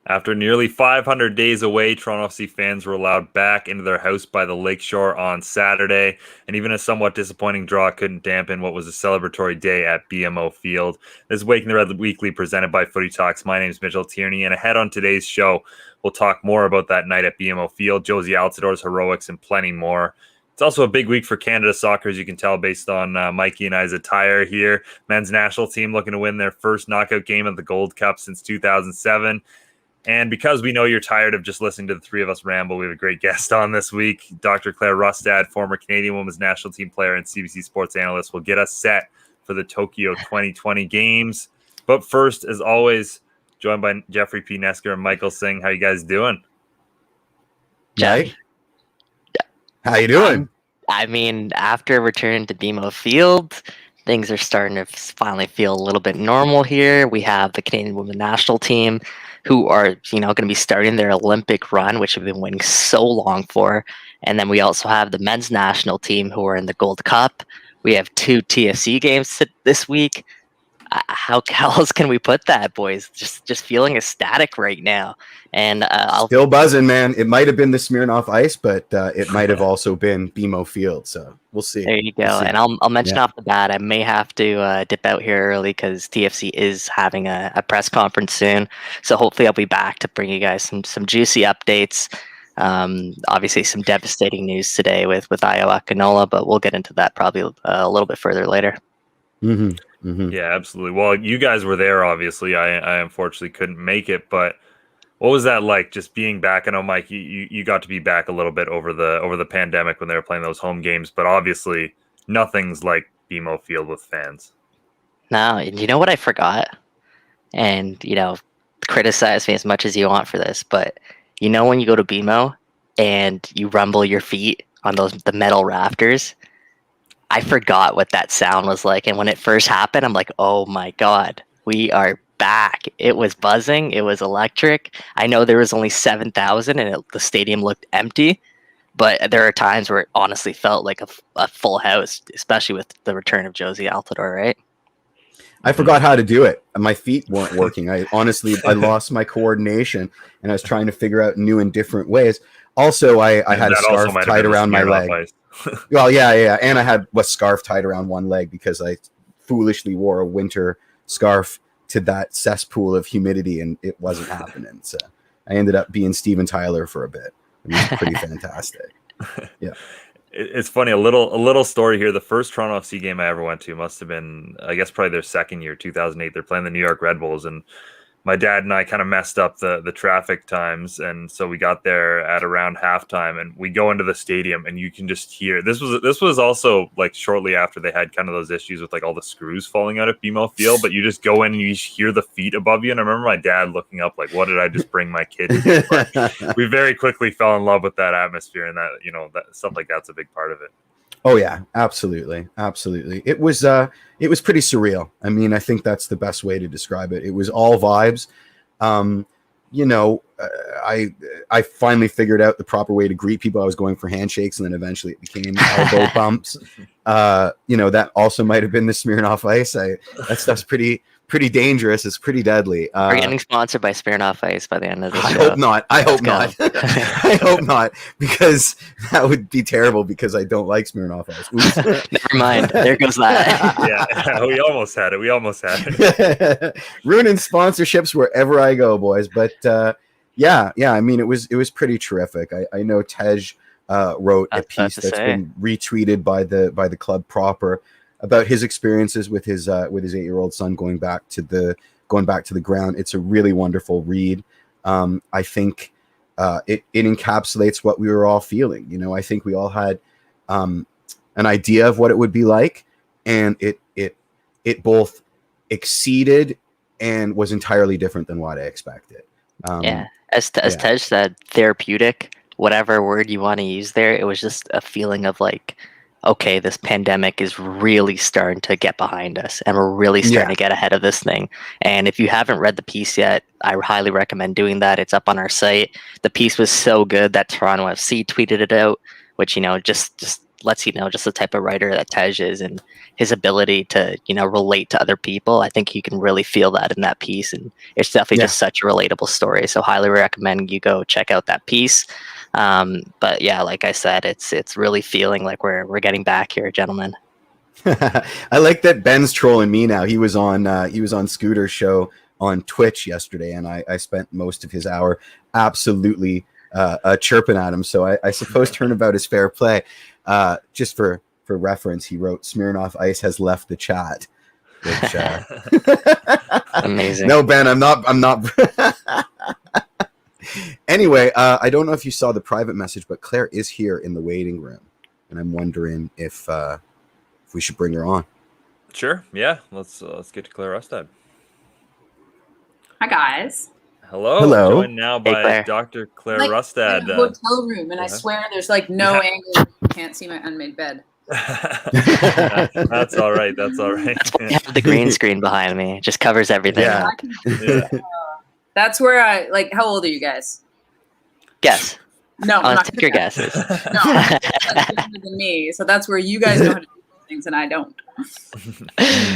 After nearly 500 days away, Toronto FC fans were allowed back into their house by the Lakeshore on Saturday, and even a somewhat disappointing draw couldn't dampen what was a celebratory day at BMO Field. This is Waking the Red Weekly, presented by Footy Talks. My name is Mitchell Tierney, and ahead on today's show, we'll talk more about that night at BMO Field, Josie Altidore's heroics, and plenty more. It's also a big week for Canada soccer, as you can tell based on Mikey and I's attire here. Men's national team looking to win their first knockout game of the Gold Cup since 2007. And because we know you're tired of just listening to the three of us ramble, we have a great guest on this week. Dr. Claire Rustad, former Canadian women's national team player and CBC sports analyst, will get us set for the Tokyo 2020 games. But first, as always, joined by Jeffrey P, Nesker, and Michael Singh. How you guys doing? Jay? How you doing? I mean, after returning to BMO Field, things are starting to finally feel a little bit normal here. We have the Canadian women's national team who are, going to be starting their Olympic run, which we've been waiting so long for. And then we also have the men's national team who are in the Gold Cup. We have 2 TFC games this week. How else can we put that, boys? Just feeling ecstatic right now. And still buzzing, man. It might have been the Smirnoff Ice, but it might have also been BMO Field. So we'll see. There you go. And I'll mention off the bat, I may have to dip out here early because TFC is having a press conference soon. So hopefully I'll be back to bring you guys some juicy updates. Obviously some devastating news today with Iowa Canola, but we'll get into that probably a little bit further later. Mm-hmm. Mm-hmm. Yeah, absolutely. Well, you guys were there, obviously. I unfortunately couldn't make it, but what was that like, just being back? I know, Mike, you got to be back a little bit over the pandemic when they were playing those home games, but obviously nothing's like BMO Field with fans. No, and you know what I forgot? And, criticize me as much as you want for this, but when you go to BMO and you rumble your feet on the metal rafters, I forgot what that sound was like. And when it first happened, I'm like, oh my God, we are back. It was buzzing. It was electric. I know there was only 7,000 and the stadium looked empty, but there are times where it honestly felt like a full house, especially with the return of Josie Altidore, right? I forgot how to do it. My feet weren't working. I lost my coordination and I was trying to figure out new and different ways. Also, I had a scarf tied around my leg. Well, yeah. And I had a scarf tied around one leg because I foolishly wore a winter scarf to that cesspool of humidity and it wasn't happening. So I ended up being Steven Tyler for a bit. It was pretty fantastic. Yeah. It's funny, a little story here. The first Toronto FC game I ever went to must have been, I guess, probably their second year, 2008. They're playing the New York Red Bulls, and my dad and I kind of messed up the traffic times, and so we got there at around halftime, and we go into the stadium, and you can just hear. This was also like shortly after they had kind of those issues with like all the screws falling out at BMO Field, but you just go in and you hear the feet above you, and I remember my dad looking up like, "What did I just bring my kid to?" But we very quickly fell in love with that atmosphere, and that that stuff like that's a big part of it. Oh yeah, absolutely. It was pretty surreal. I mean, I think that's the best way to describe it. It was all vibes. I finally figured out the proper way to greet people. I was going for handshakes, and then eventually it became elbow bumps. That also might have been the Smirnoff Ice. That stuff's pretty dangerous. It's pretty deadly. We're getting sponsored by Smirnoff Ice by the end of the show. I hope not. I hope not, because that would be terrible because I don't like Smirnoff Ice. Never mind. There goes that. Yeah, we almost had it. Ruining sponsorships wherever I go, boys. But yeah. I mean, it was pretty terrific. I know Tej wrote a piece that's been retweeted by the club proper about his experiences with his 8-year-old son going back to the ground. It's a really wonderful read. I think it encapsulates what we were all feeling. I think we all had an idea of what it would be like, and it both exceeded and was entirely different than what I expected. As Tej said, therapeutic, whatever word you want to use there. It was just a feeling of like, okay, this pandemic is really starting to get behind us and we're really starting to get ahead of this thing. And if you haven't read the piece yet, I highly recommend doing that. It's up on our site. The piece was so good that Toronto FC tweeted it out, which, just lets you know just the type of writer that Tej is and his ability to, relate to other people. I think you can really feel that in that piece, and it's definitely just such a relatable story. So highly recommend you go check out that piece. But yeah, like I said, it's really feeling like we're getting back here, gentlemen. I like that Ben's trolling me now. He was on Scooter's show on Twitch yesterday, and I spent most of his hour absolutely chirping at him. So I suppose turnabout is fair play. Just for reference, he wrote Smirnoff Ice has left the chat. Which, amazing. No, Ben, I'm not. Anyway, I don't know if you saw the private message, but Claire is here in the waiting room, and I'm wondering if we should bring her on. Sure. Yeah. Let's get to Claire Rustad. Hi guys. Hello. Joined now by Dr. Claire Rustad. In a hotel room, and I swear there's like no angle. You can't see my unmade bed. That's all right. That's all right. That's why I have the green screen behind me. It just covers everything. Yeah. That's where I like. How old are you guys? Guess. No, I'm not take your guesses. No, that's different than me. So that's where you guys know how to do things, and I don't.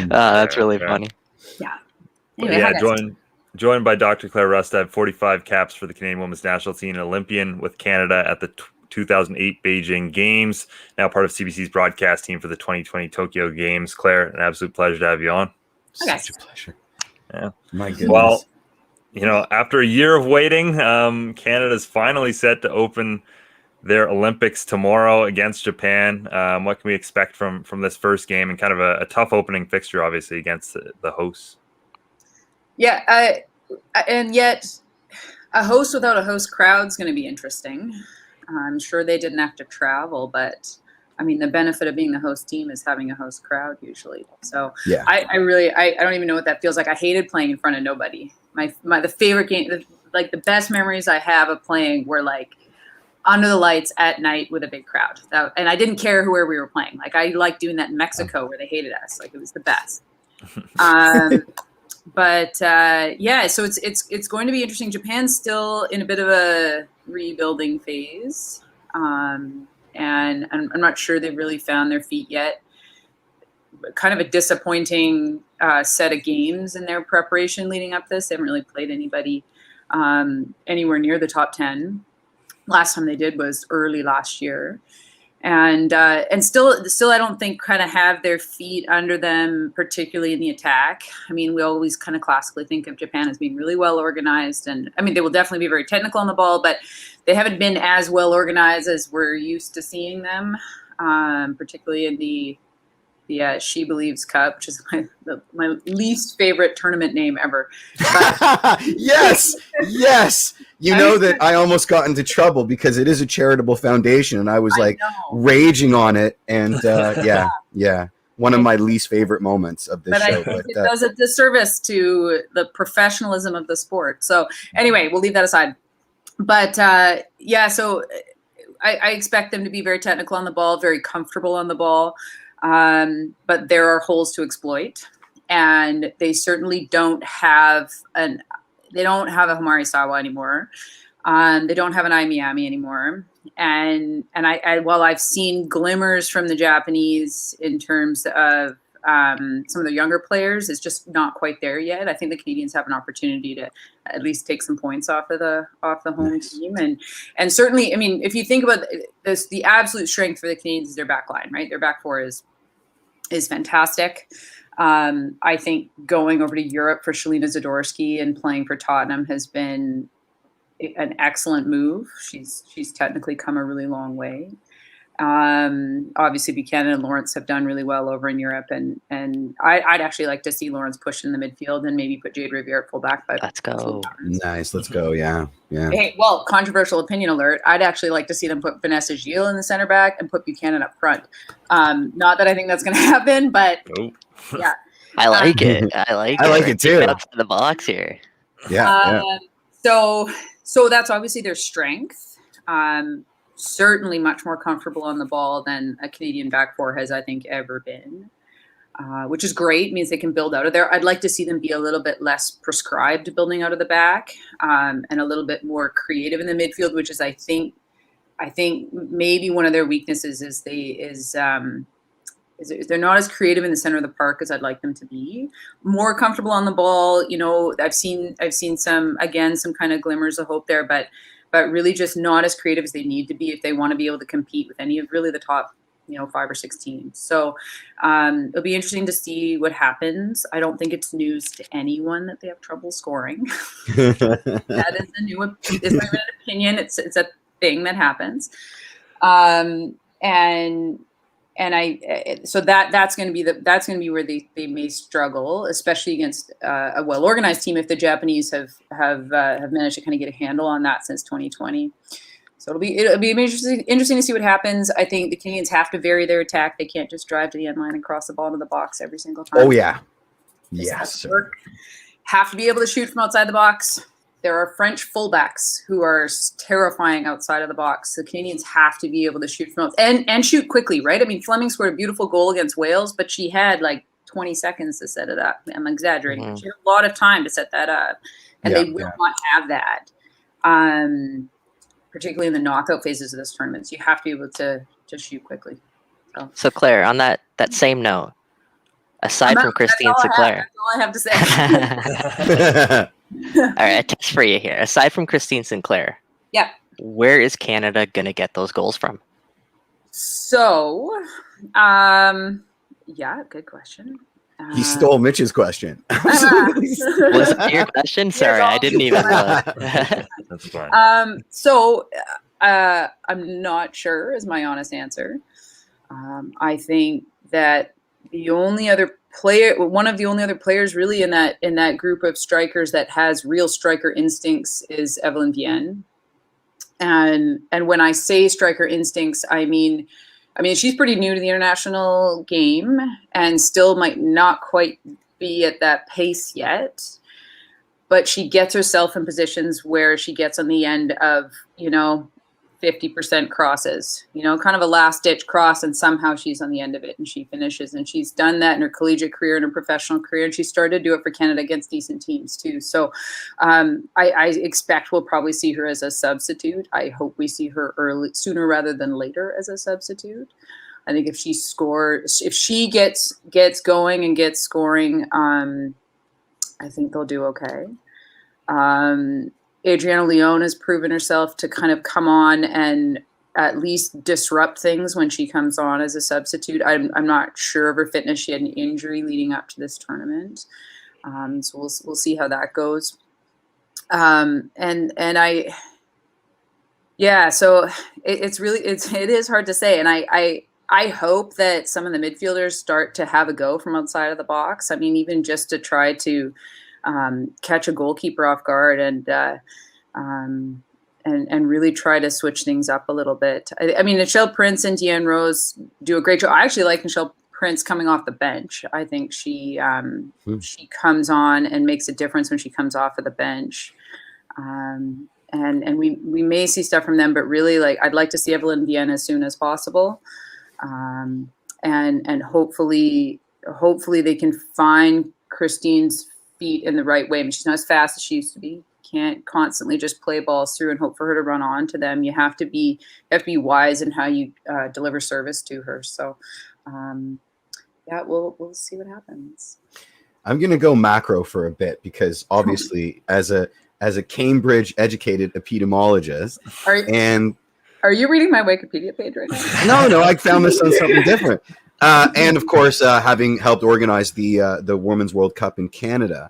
That's really funny. Yeah. Anyway, joined by Dr. Claire Rustad, 45 caps for the Canadian Women's National Team, an Olympian with Canada at the 2008 Beijing Games, now part of CBC's broadcast team for the 2020 Tokyo Games. Claire, an absolute pleasure to have you on. Such a pleasure. Yeah. My goodness. Well, after a year of waiting, Canada's finally set to open their Olympics tomorrow against Japan. What can we expect from this first game, and kind of a tough opening fixture, obviously, against the hosts? Yeah, and yet a host without a host crowd is going to be interesting. I'm sure they didn't have to travel, but I mean, the benefit of being the host team is having a host crowd usually. So yeah, I don't even know what that feels like. I hated playing in front of nobody. The favorite game, like the best memories I have of playing were like under the lights at night with a big crowd. And I didn't care where we were playing. Like I liked doing that in Mexico where they hated us. Like it was the best. But so it's going to be interesting. Japan's still in a bit of a rebuilding phase, and I'm not sure they've really found their feet yet. Kind of a disappointing set of games in their preparation leading up to this. They haven't really played anybody anywhere near the top 10. Last time they did was early last year. And still, I don't think kind of have their feet under them, particularly in the attack. I mean, we always kind of classically think of Japan as being really well organized, and I mean, they will definitely be very technical on the ball, but they haven't been as well organized as we're used to seeing them, particularly in the She Believes Cup, which is my least favorite tournament name ever. Yes. You know that I almost got into trouble because it is a charitable foundation, and I was raging on it. And yeah, one of my least favorite moments of this show. But it does a disservice to the professionalism of the sport. So anyway, we'll leave that aside. But so I expect them to be very technical on the ball, very comfortable on the ball. But there are holes to exploit, and they certainly don't have a Hamari Sawa anymore. They don't have an Ai Miami anymore. And while I've seen glimmers from the Japanese in terms of some of the younger players, it's just not quite there yet. I think the Canadians have an opportunity to at least take some points off the home team. And certainly, I mean, if you think about this, the absolute strength for the Canadians is their back line, right? Their back four is fantastic. I think going over to Europe for Shalina Zadorsky and playing for Tottenham has been an excellent move. She's technically come a really long way. Obviously Buchanan and Lawrence have done really well over in Europe, and I'd actually like to see Lawrence push in the midfield and maybe put Jade Riviere at fullback. Let's go. Nice, let's go. Yeah. Hey, well, controversial opinion alert. I'd actually like to see them put Vanessa Gilles in the center back and put Buchanan up front. Not that I think that's going to happen, but yeah. I like it. I like it too. Up to the box here. Yeah. So that's obviously their strength. Certainly much more comfortable on the ball than a Canadian back four has, I think, ever been, which is great. It means they can build out of there. I'd like to see them be a little bit less prescribed building out of the back, and a little bit more creative in the midfield, which is, I think, I think maybe one of their weaknesses is they're not as creative in the center of the park as I'd like them to be. More comfortable on the ball. You know, I've seen some kind of glimmers of hope there, but really just not as creative as they need to be if they want to be able to compete with any of really the top, 5 or 6 teams. So it'll be interesting to see what happens. I don't think it's news to anyone that they have trouble scoring. That is it's not even an opinion. It's a thing that happens. So that's going to be where they may struggle, especially against a well-organized team if the Japanese have managed to kind of get a handle on that since 2020. So it'll be interesting to see what happens. I think the Canadians have to vary their attack. They can't just drive to the end line and cross the ball into the box every single time. Oh yeah, yes. Have to be able to shoot from outside the box. There are French fullbacks who are terrifying outside of the box. The Canadians have to be able to shoot from and shoot quickly, right? I mean, Fleming scored a beautiful goal against Wales, but she had like 20 seconds to set it up. I'm exaggerating. Mm-hmm. She had a lot of time to set that up, and they will not have that. Particularly in the knockout phases of this tournament, so you have to be able to shoot quickly. So Claire, on that same note, aside from Christine Sinclair, that's all I have to say. All right, a test for you here. Aside from Christine Sinclair, where is Canada gonna get those goals from? So, good question. He stole Mitch's question. Was it your question? Sorry, I didn't even know. That's fine. So, I'm not sure is my honest answer. I think that one of the only other players really in that group of strikers that has real striker instincts is Evelyn Vienne. And when I say striker instincts, I mean she's pretty new to the international game and still might not quite be at that pace yet, but she gets herself in positions where she gets on the end of 50% crosses, kind of a last-ditch cross, and somehow she's on the end of it and she finishes. And she's done that in her collegiate career and her professional career, and she started to do it for Canada against decent teams too. So I expect we'll probably see her as a substitute. I hope we see her sooner rather than later as a substitute. I think if she gets going and gets scoring, I think they'll do okay. Adriana Leone has proven herself to kind of come on and at least disrupt things when she comes on as a substitute. I'm not sure of her fitness. She had an injury leading up to this tournament. So we'll see how that goes. So it is hard to say. And I hope that some of the midfielders start to have a go from outside of the box. I mean, even just to try to catch a goalkeeper off guard and really try to switch things up a little bit. I mean, Nichelle Prince and Deanne Rose do a great job. I actually like Nichelle Prince coming off the bench. I think she comes on and makes a difference when she comes off of the bench. And we may see stuff from them, but really, I'd like to see Evelyn Vienne as soon as possible. And hopefully they can find Christine's feet in the right way. I mean, she's not as fast as she used to be. Can't constantly just play balls through and hope for her to run on to them. You have to be wise in how you deliver service to her. So, we'll see what happens. I'm going to go macro for a bit because obviously, as a Cambridge educated epidemiologist, are you reading my Wikipedia page right now? No, I found this on something different. And of course, having helped organize the Women's World Cup in Canada,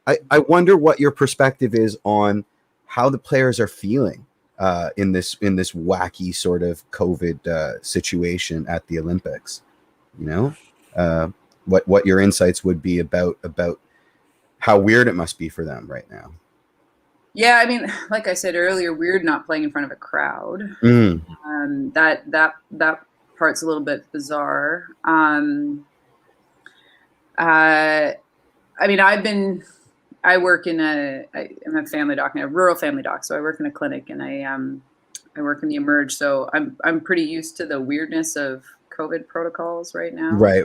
I wonder what your perspective is on how the players are feeling in this wacky sort of COVID situation at the Olympics. What your insights would be about how weird it must be for them right now. Yeah, I mean, like I said earlier, weird not playing in front of a crowd. That part's a little bit bizarre. I mean, I work I'm a family doc, a rural family doc, so I work in a clinic, and I work in the Emerge, so I'm pretty used to the weirdness of COVID protocols right now. Right.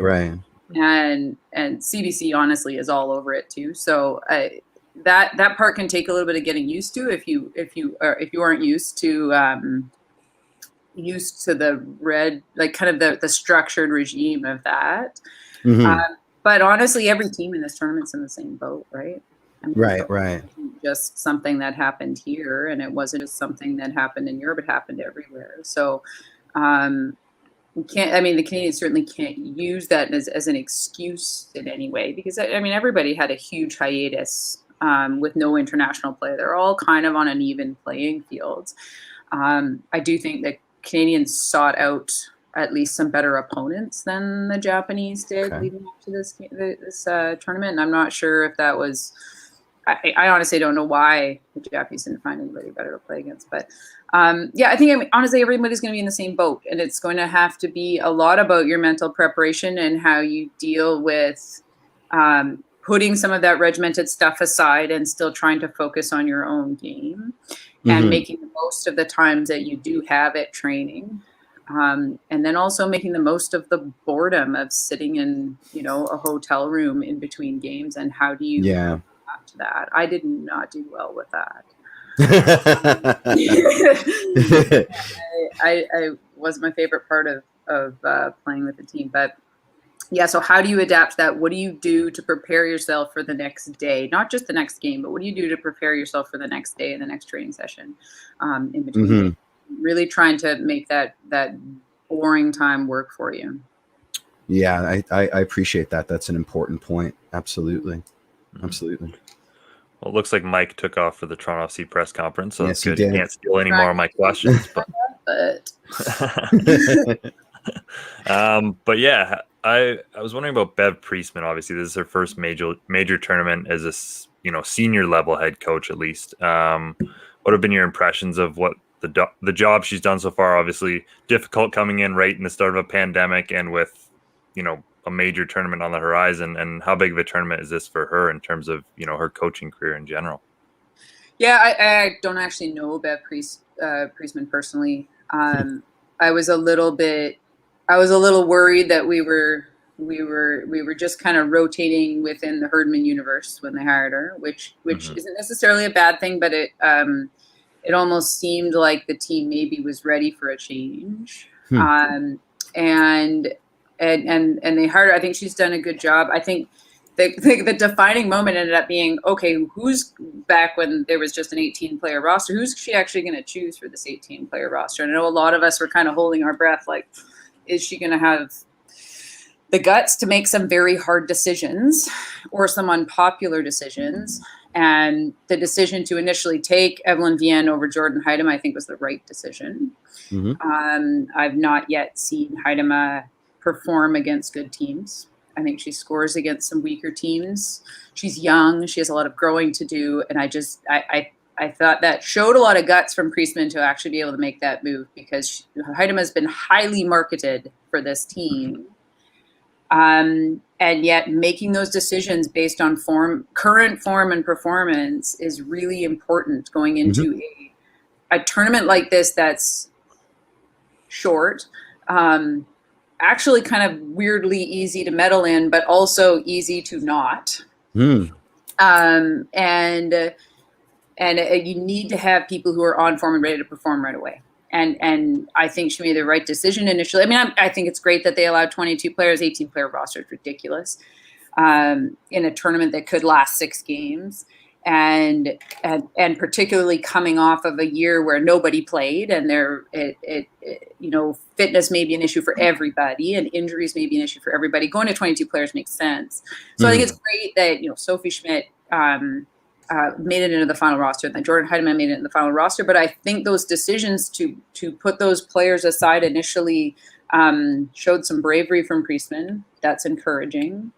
And CBC honestly is all over it too. So that part can take a little bit of getting used to if you aren't used to used to the kind of the structured regime of that. But honestly, every team in this tournament's in the same boat, right? I mean, right. It wasn't just something that happened here, and it wasn't just something that happened in Europe. It happened everywhere. So we can't. I mean, the Canadians certainly can't use that as an excuse in any way, because I mean, everybody had a huge hiatus with no international play. They're all kind of on an even playing field. I do think that Canadians sought out at least some better opponents than the Japanese did leading up to this tournament. And I'm not sure if that was, I honestly don't know why the Japanese didn't find anybody better to play against. But I think honestly, everybody's going to be in the same boat. And it's going to have to be a lot about your mental preparation and how you deal with putting some of that regimented stuff aside and still trying to focus on your own game and making the most of the times that you do have it training. And then also making the most of the boredom of sitting in, a hotel room in between games. And how do you adapt to that? I did not do well with that. I was my favorite part of playing with the team. But yeah, so how do you adapt to that? What do you do to prepare yourself for the next day? Not just the next game, but what do you do to prepare yourself for the next day and the next training session in between games? Really trying to make that boring time work for you. Yeah, I appreciate that. That's an important point. Absolutely. Absolutely. Well, it looks like Mike took off for the Toronto FC press conference, so yes, good. He did. Can't steal any more of my questions. But but yeah, I was wondering about Bev Priestman. Obviously, this is her first major tournament as a senior level head coach, at least. What have been your impressions of what the job she's done so far? Obviously difficult coming in right in the start of a pandemic and with, a major tournament on the horizon. And how big of a tournament is this for her in terms of, her coaching career in general? Yeah, I don't actually know Bev Priestman personally. I was a little worried that we were just kind of rotating within the Herdman universe when they hired her, which isn't necessarily a bad thing, but it almost seemed like the team maybe was ready for a change. And they hired her. I think she's done a good job. I think the defining moment ended up being, okay, who's back when there was just an 18-player roster? Who's she actually going to choose for this 18-player roster? And I know a lot of us were kind of holding our breath, like, is she going to have the guts to make some very hard decisions or some unpopular decisions? And the decision to initially take Evelyn Vienne over Jordan Huitema, I think, was the right decision. I've not yet seen Huitema perform against good teams. I think she scores against some weaker teams. She's young. She has a lot of growing to do. And I thought that showed a lot of guts from Priestman to actually be able to make that move, because Huitema has been highly marketed for this team. And yet making those decisions based on current form and performance is really important going into a tournament like this that's short, actually kind of weirdly easy to medal in, but also easy to not. And you need to have people who are on form and ready to perform right away. And I think she made the right decision initially. I mean, I think it's great that they allowed 22 players. 18-player roster is ridiculous in a tournament that could last 6 games. And particularly coming off of a year where nobody played, and fitness may be an issue for everybody, and injuries may be an issue for everybody. Going to 22 players makes sense. So I think it's great that Sophie Schmidt made it into the final roster, and then Jordan Huitema made it in the final roster. But I think those decisions to put those players aside initially showed some bravery from Priestman. That's encouraging.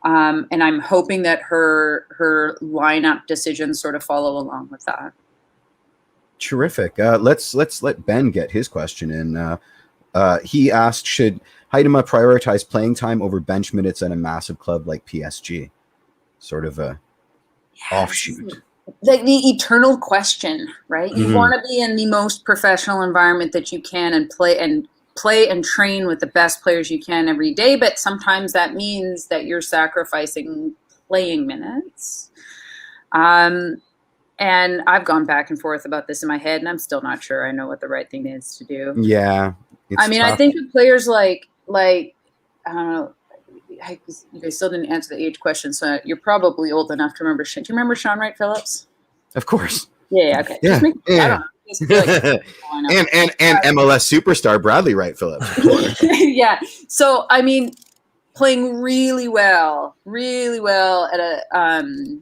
And I'm hoping that her lineup decisions sort of follow along with that. Terrific. Let's let Ben get his question in. He asked, should Huitema prioritize playing time over bench minutes at a massive club like PSG? Sort of a offshoot. Like the eternal question, right? You want to be in the most professional environment that you can and play and train with the best players you can every day, but sometimes that means that you're sacrificing playing minutes. And And I've gone back and forth about this in my head, and I'm still not sure I know what the right thing is to do. Yeah. I mean, tough. I think of players like I don't know. You guys still didn't answer the age question, so you're probably old enough to remember. Do you remember Sean Wright Phillips? Of course. Yeah. Okay. Yeah. And MLS superstar Bradley Wright Phillips. Yeah. So I mean, playing really well at a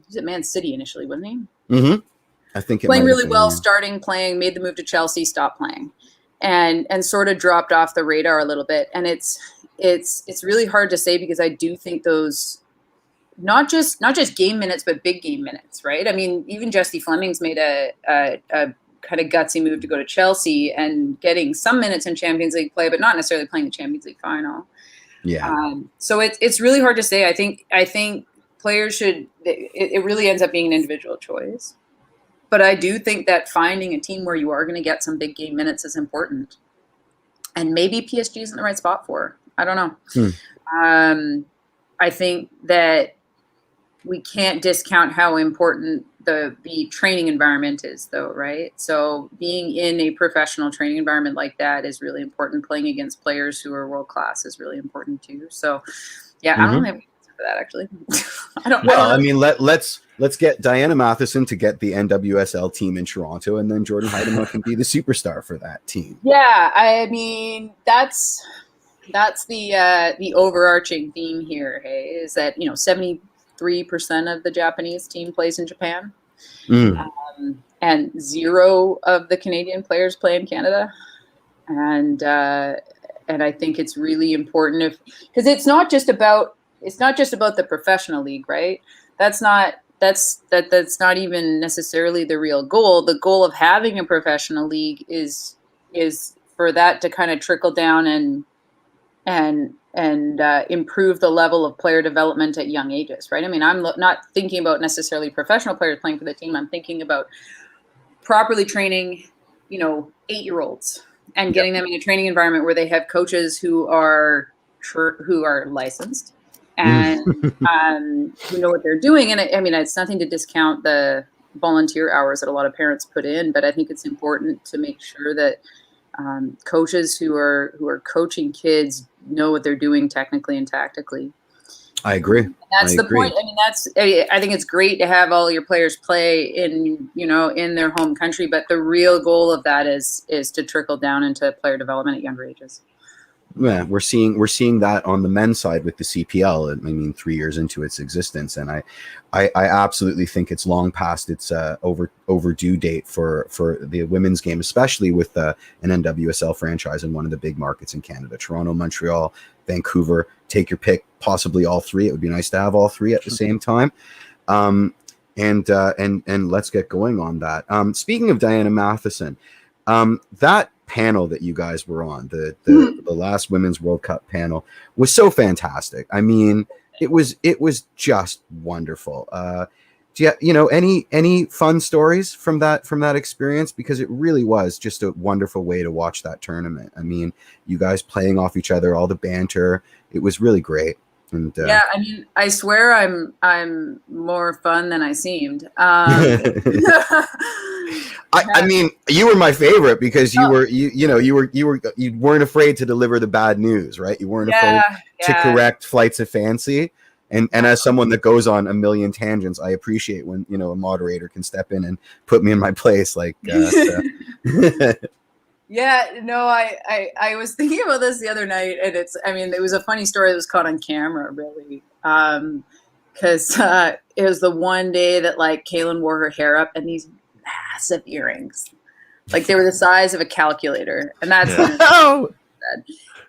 was it Man City initially, wasn't he? Mm-hmm. I think playing really well, starting playing, made the move to Chelsea, stopped playing, and sort of dropped off the radar a little bit. And it's really hard to say because I do think those not just game minutes, but big game minutes, right? I mean, even Jesse Fleming's made a kind of gutsy move to go to Chelsea and getting some minutes in Champions League play, but not necessarily playing the Champions League final. Yeah. So it's really hard to say. I think players should. It really ends up being an individual choice. But I do think that finding a team where you are going to get some big game minutes is important. And maybe PSG is in the right spot for her. I don't know. I think that we can't discount how important the training environment is, though, right? So being in a professional training environment like that is really important. Playing against players who are world-class is really important, too. So, yeah, I don't have an answer for that, actually. I don't know. I mean, let's get Diana Matheson to get the NWSL team in Toronto, and then Jordan Heidema can be the superstar for that team. Yeah, I mean, that's the overarching theme here, hey, is that, 73% of the Japanese team plays in Japan, and 0 of the Canadian players play in Canada, and I think it's really important because it's not just about the professional league, right? That's not even necessarily the real goal. The goal of having a professional league is for that to kind of trickle down and improve the level of player development at young ages, right? I mean, I'm not thinking about necessarily professional players playing for the team. I'm thinking about properly training, 8-year-olds and getting them in a training environment where they have coaches who are licensed and who know what they're doing. And I mean, it's nothing to discount the volunteer hours that a lot of parents put in, but I think it's important to make sure that coaches who are coaching kids know what they're doing technically and tactically. I agree. And that's the point. I mean, I think it's great to have all your players play in their home country, but the real goal of that is to trickle down into player development at younger ages. Yeah, we're seeing that on the men's side with the CPL. I mean, 3 years into its existence, and I absolutely think it's long past its overdue date for the women's game, especially with an NWSL franchise in one of the big markets in Canada: Toronto, Montreal, Vancouver. Take your pick, possibly all three. It would be nice to have all three at the same time. And let's get going on that. Speaking of Diana Matheson, that panel that you guys were on, the last Women's World Cup panel, was so fantastic. I mean, it was just wonderful. Do you any fun stories from that experience? Because it really was just a wonderful way to watch that tournament. I mean, you guys playing off each other, all the banter, it was really great. And, yeah, I mean, I swear I'm more fun than I seemed. I mean, you were my favorite because you weren't afraid to deliver the bad news, right? You weren't afraid to correct flights of fancy. And as someone that goes on a million tangents, I appreciate when, a moderator can step in and put me in my place. Like, Yeah, no, I was thinking about this the other night, and it was a funny story that was caught on camera, really. Because it was the one day that, like, Kaylin wore her hair up and these massive earrings. Like, they were the size of a calculator. And that's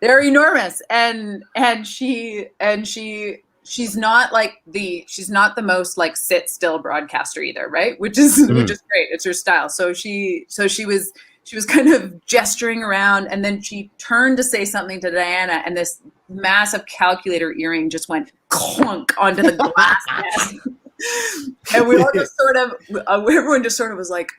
they're enormous. And she's not the most, like, sit still broadcaster either, right? Which is great. It's her style. So she was kind of gesturing around, and then she turned to say something to Diana, and this massive calculator earring just went clunk onto the glass desk. And we all just everyone just sort of was like,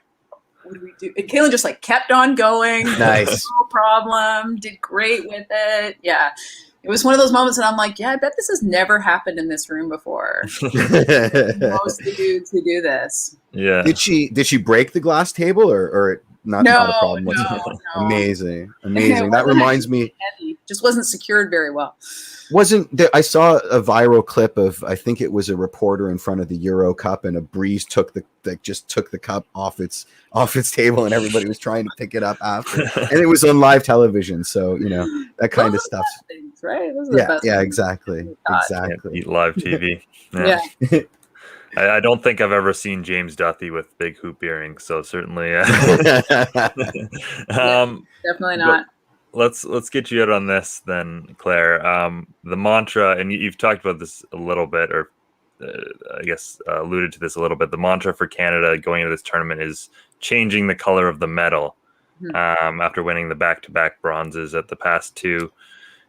what do we do? And Kaylin just, like, kept on going. Nice. No problem. Did great with it. Yeah. It was one of those moments, and I'm like, yeah, I bet this has never happened in this room before. Most of the dudes who do this. Yeah. Did she break the glass table or not a problem? No. Amazing. That reminds me. Just wasn't secured very well. Wasn't there, I saw a viral clip of, I think it was a reporter in front of the Euro Cup, and a breeze took the cup off its table, and everybody was trying to pick it up after, and it was on live television. So that kind of stuff, things, right? Exactly. Eat live TV. Yeah. I don't think I've ever seen James Duthie with big hoop earrings, so certainly. Definitely not. Let's get you out on this then, Claire. The mantra, and you've talked about this a little bit, or I guess alluded to this a little bit. The mantra for Canada going into this tournament is changing the color of the medal. After winning the back-to-back bronzes at the past two.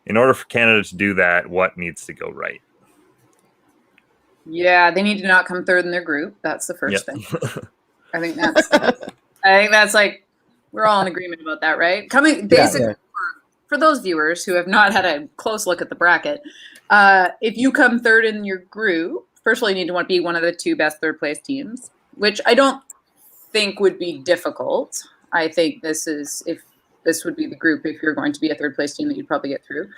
In order for Canada to do that, what needs to go right? Yeah, they need to not come third in their group. That's the first thing. I think that's like, we're all in agreement about that, right? Basically, for those viewers who have not had a close look at the bracket, if you come third in your group, first of all, you need to want to be one of the two best third place teams, which I don't think would be difficult. I think this would be the group, if you're going to be a third place team, that you'd probably get through.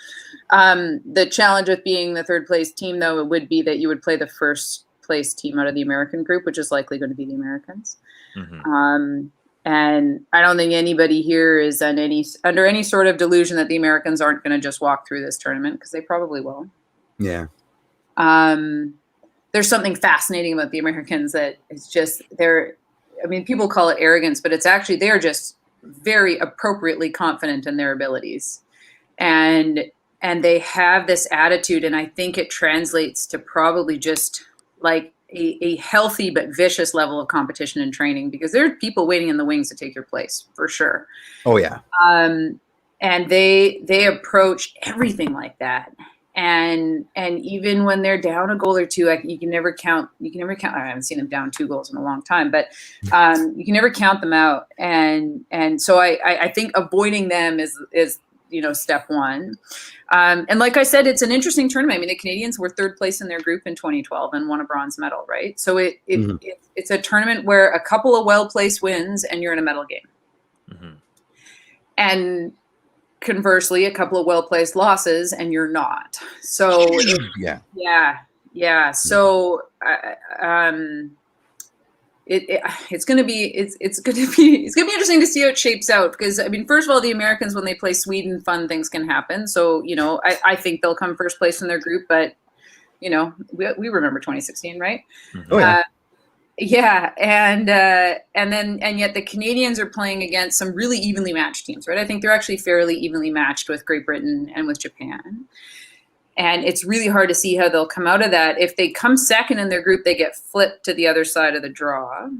The challenge with being the third place team, though, it would be that you would play the first place team out of the American group, which is likely going to be the Americans. And I don't think anybody here is under any sort of delusion that the Americans aren't going to just walk through this tournament, because they probably will. Yeah. There's something fascinating about the Americans that it's just people call it arrogance, but it's actually, they're just very appropriately confident in their abilities. And they have this attitude, and I think it translates to probably just like a healthy but vicious level of competition and training, because there are people waiting in the wings to take your place, for sure. Oh yeah. And they approach everything like that. And even when they're down a goal or two, you can never count. I haven't seen them down 2 goals in a long time, but you can never count them out. And so I think avoiding them is step one. And like I said, it's an interesting tournament. I mean, the Canadians were third place in their group in 2012 and won a bronze medal, right? So it's a tournament where a couple of well-placed wins and you're in a medal game. And conversely, a couple of well-placed losses and you're not. So So it's going to be interesting to see how it shapes out, because I mean, first of all, the Americans, when they play Sweden, fun things can happen. So I think they'll come first place in their group, but we remember 2016, right? Oh yeah. And yet the Canadians are playing against some really evenly matched teams, right? I think they're actually fairly evenly matched with Great Britain and with Japan. And it's really hard to see how they'll come out of that. If they come second in their group, they get flipped to the other side of the draw,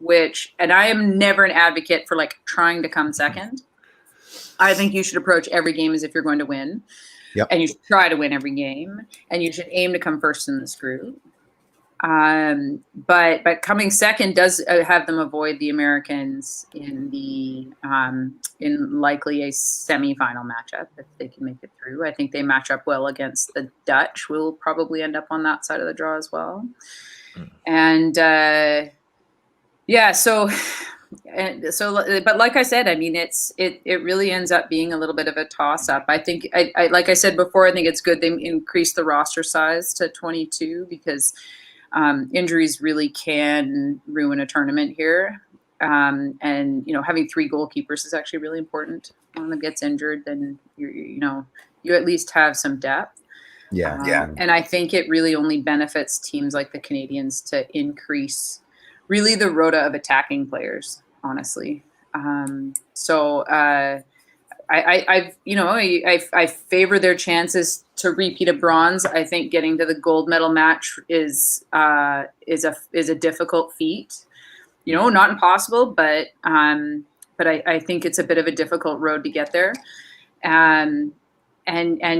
and I am never an advocate for like trying to come second. I think you should approach every game as if you're going to win. Yep. And you should try to win every game, and you should aim to come first in this group. But coming second does have them avoid the Americans in likely a semifinal matchup if they can make it through. I think they match up well against the Dutch. We'll probably end up on that side of the draw as well. And but like I said, I mean, it really ends up being a little bit of a toss up. I think I like I said before, I think it's good they increased the roster size to 22, because injuries really can ruin a tournament here. And having 3 goalkeepers is actually really important. If one of them gets injured, then you at least have some depth. Yeah. And I think it really only benefits teams like the Canadians to increase really the rota of attacking players, honestly. I favor their chances to repeat a bronze. I think getting to the gold medal match is a difficult feat. Not impossible, but I think it's a bit of a difficult road to get there. And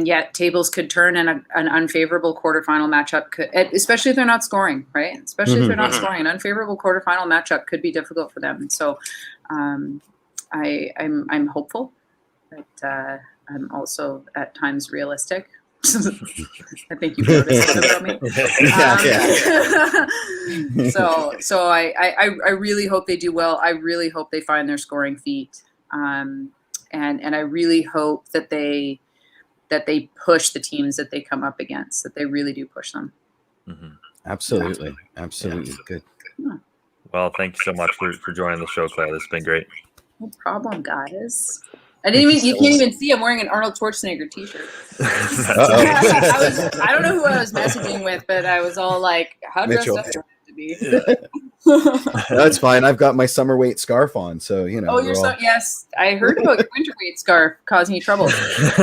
yet tables could turn, and an unfavorable quarterfinal matchup could, especially if they're not scoring, right? Especially if they're not scoring, an unfavorable quarterfinal matchup could be difficult for them. So I'm hopeful, but I'm also at times realistic. I think you've noticed that about me. So I really hope they do well. I really hope they find their scoring feet, and I really hope that they push the teams that they come up against. That they really do push them. Mm-hmm. Absolutely. Yeah. Good. Yeah. Well, thank you so much for joining the show, Claire. This has been great. No problem, guys. I didn't even. You can't even see. I'm wearing an Arnold Schwarzenegger T-shirt. I don't know who I was messaging with, but I was all like, "How dressed Mitchell. up do I have to be?" That's fine. I've got my summer weight scarf on, so you know. Oh, yes. I heard about your winter weight scarf causing you trouble.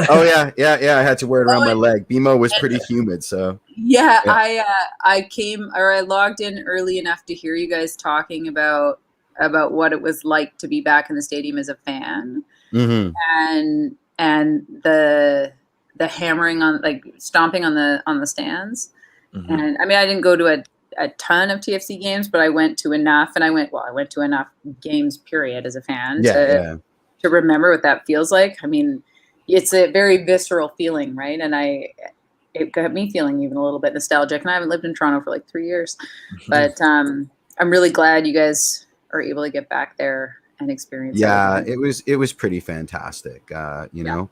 Oh yeah. I had to wear it around my leg. BMO was pretty humid, so. Yeah. I logged in early enough to hear you guys talking about what it was like to be back in the stadium as a fan. Mm-hmm. And the hammering on, like, stomping on the stands. Mm-hmm. And I mean, I didn't go to a ton of TFC games, but I went to enough, and I went to enough games period as a fan to remember what that feels like. I mean, it's a very visceral feeling, right? And it got me feeling even a little bit nostalgic, and I haven't lived in Toronto for like 3 years, but I'm really glad you guys are able to get back there and experience. Yeah, it was pretty fantastic. You know,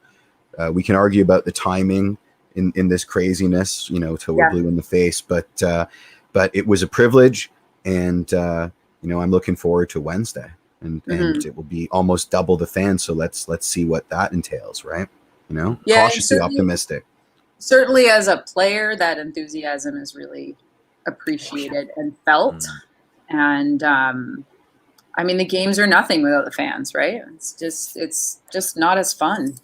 we can argue about the timing in this craziness, you know, till we're blue in the face, but it was a privilege, and you know, I'm looking forward to Wednesday, and it will be almost double the fans. So let's see what that entails, right? You know, cautiously optimistic. Certainly, as a player, that enthusiasm is really appreciated and felt, and I mean, the games are nothing without the fans, right? It's just not as fun.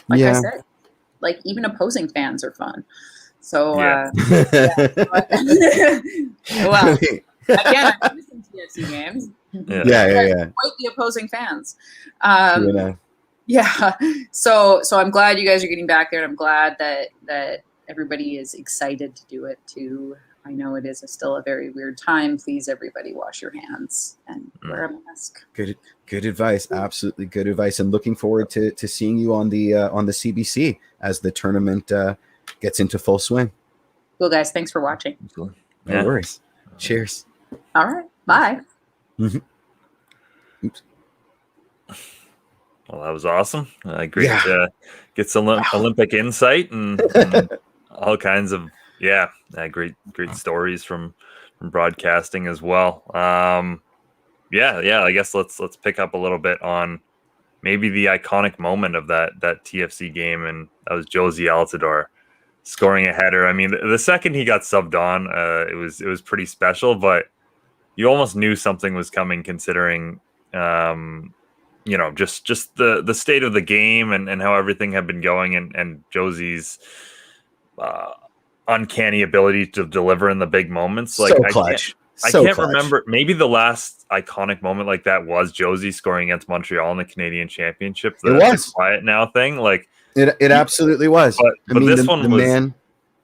Like I said, like even opposing fans are fun. So, well, again, I'm missing TFC games. Yeah. Quite the opposing fans. Yeah. So I'm glad you guys are getting back there, and I'm glad that everybody is excited to do it too. I know it is still a very weird time. Please, everybody, wash your hands and wear a mask. Good advice. Absolutely good advice. And looking forward to seeing you on the CBC as the tournament gets into full swing. Cool, guys. Thanks for watching. No worries. Cheers. All right. Bye. Mm-hmm. Oops. Well, that was awesome. Great to get some Olympic insight and all kinds of great stories from broadcasting as well. I guess let's pick up a little bit on maybe the iconic moment of that TFC game, and that was Josie Altidore scoring a header. I mean, the second he got subbed on, it was pretty special, but you almost knew something was coming, considering you know, just the state of the game and how everything had been going, and Josie's uncanny ability to deliver in the big moments. Like, so clutch. I can't remember. Maybe the last iconic moment like that was Josie scoring against Montreal in the Canadian Championship. The quiet now thing. Like it absolutely was. But this one was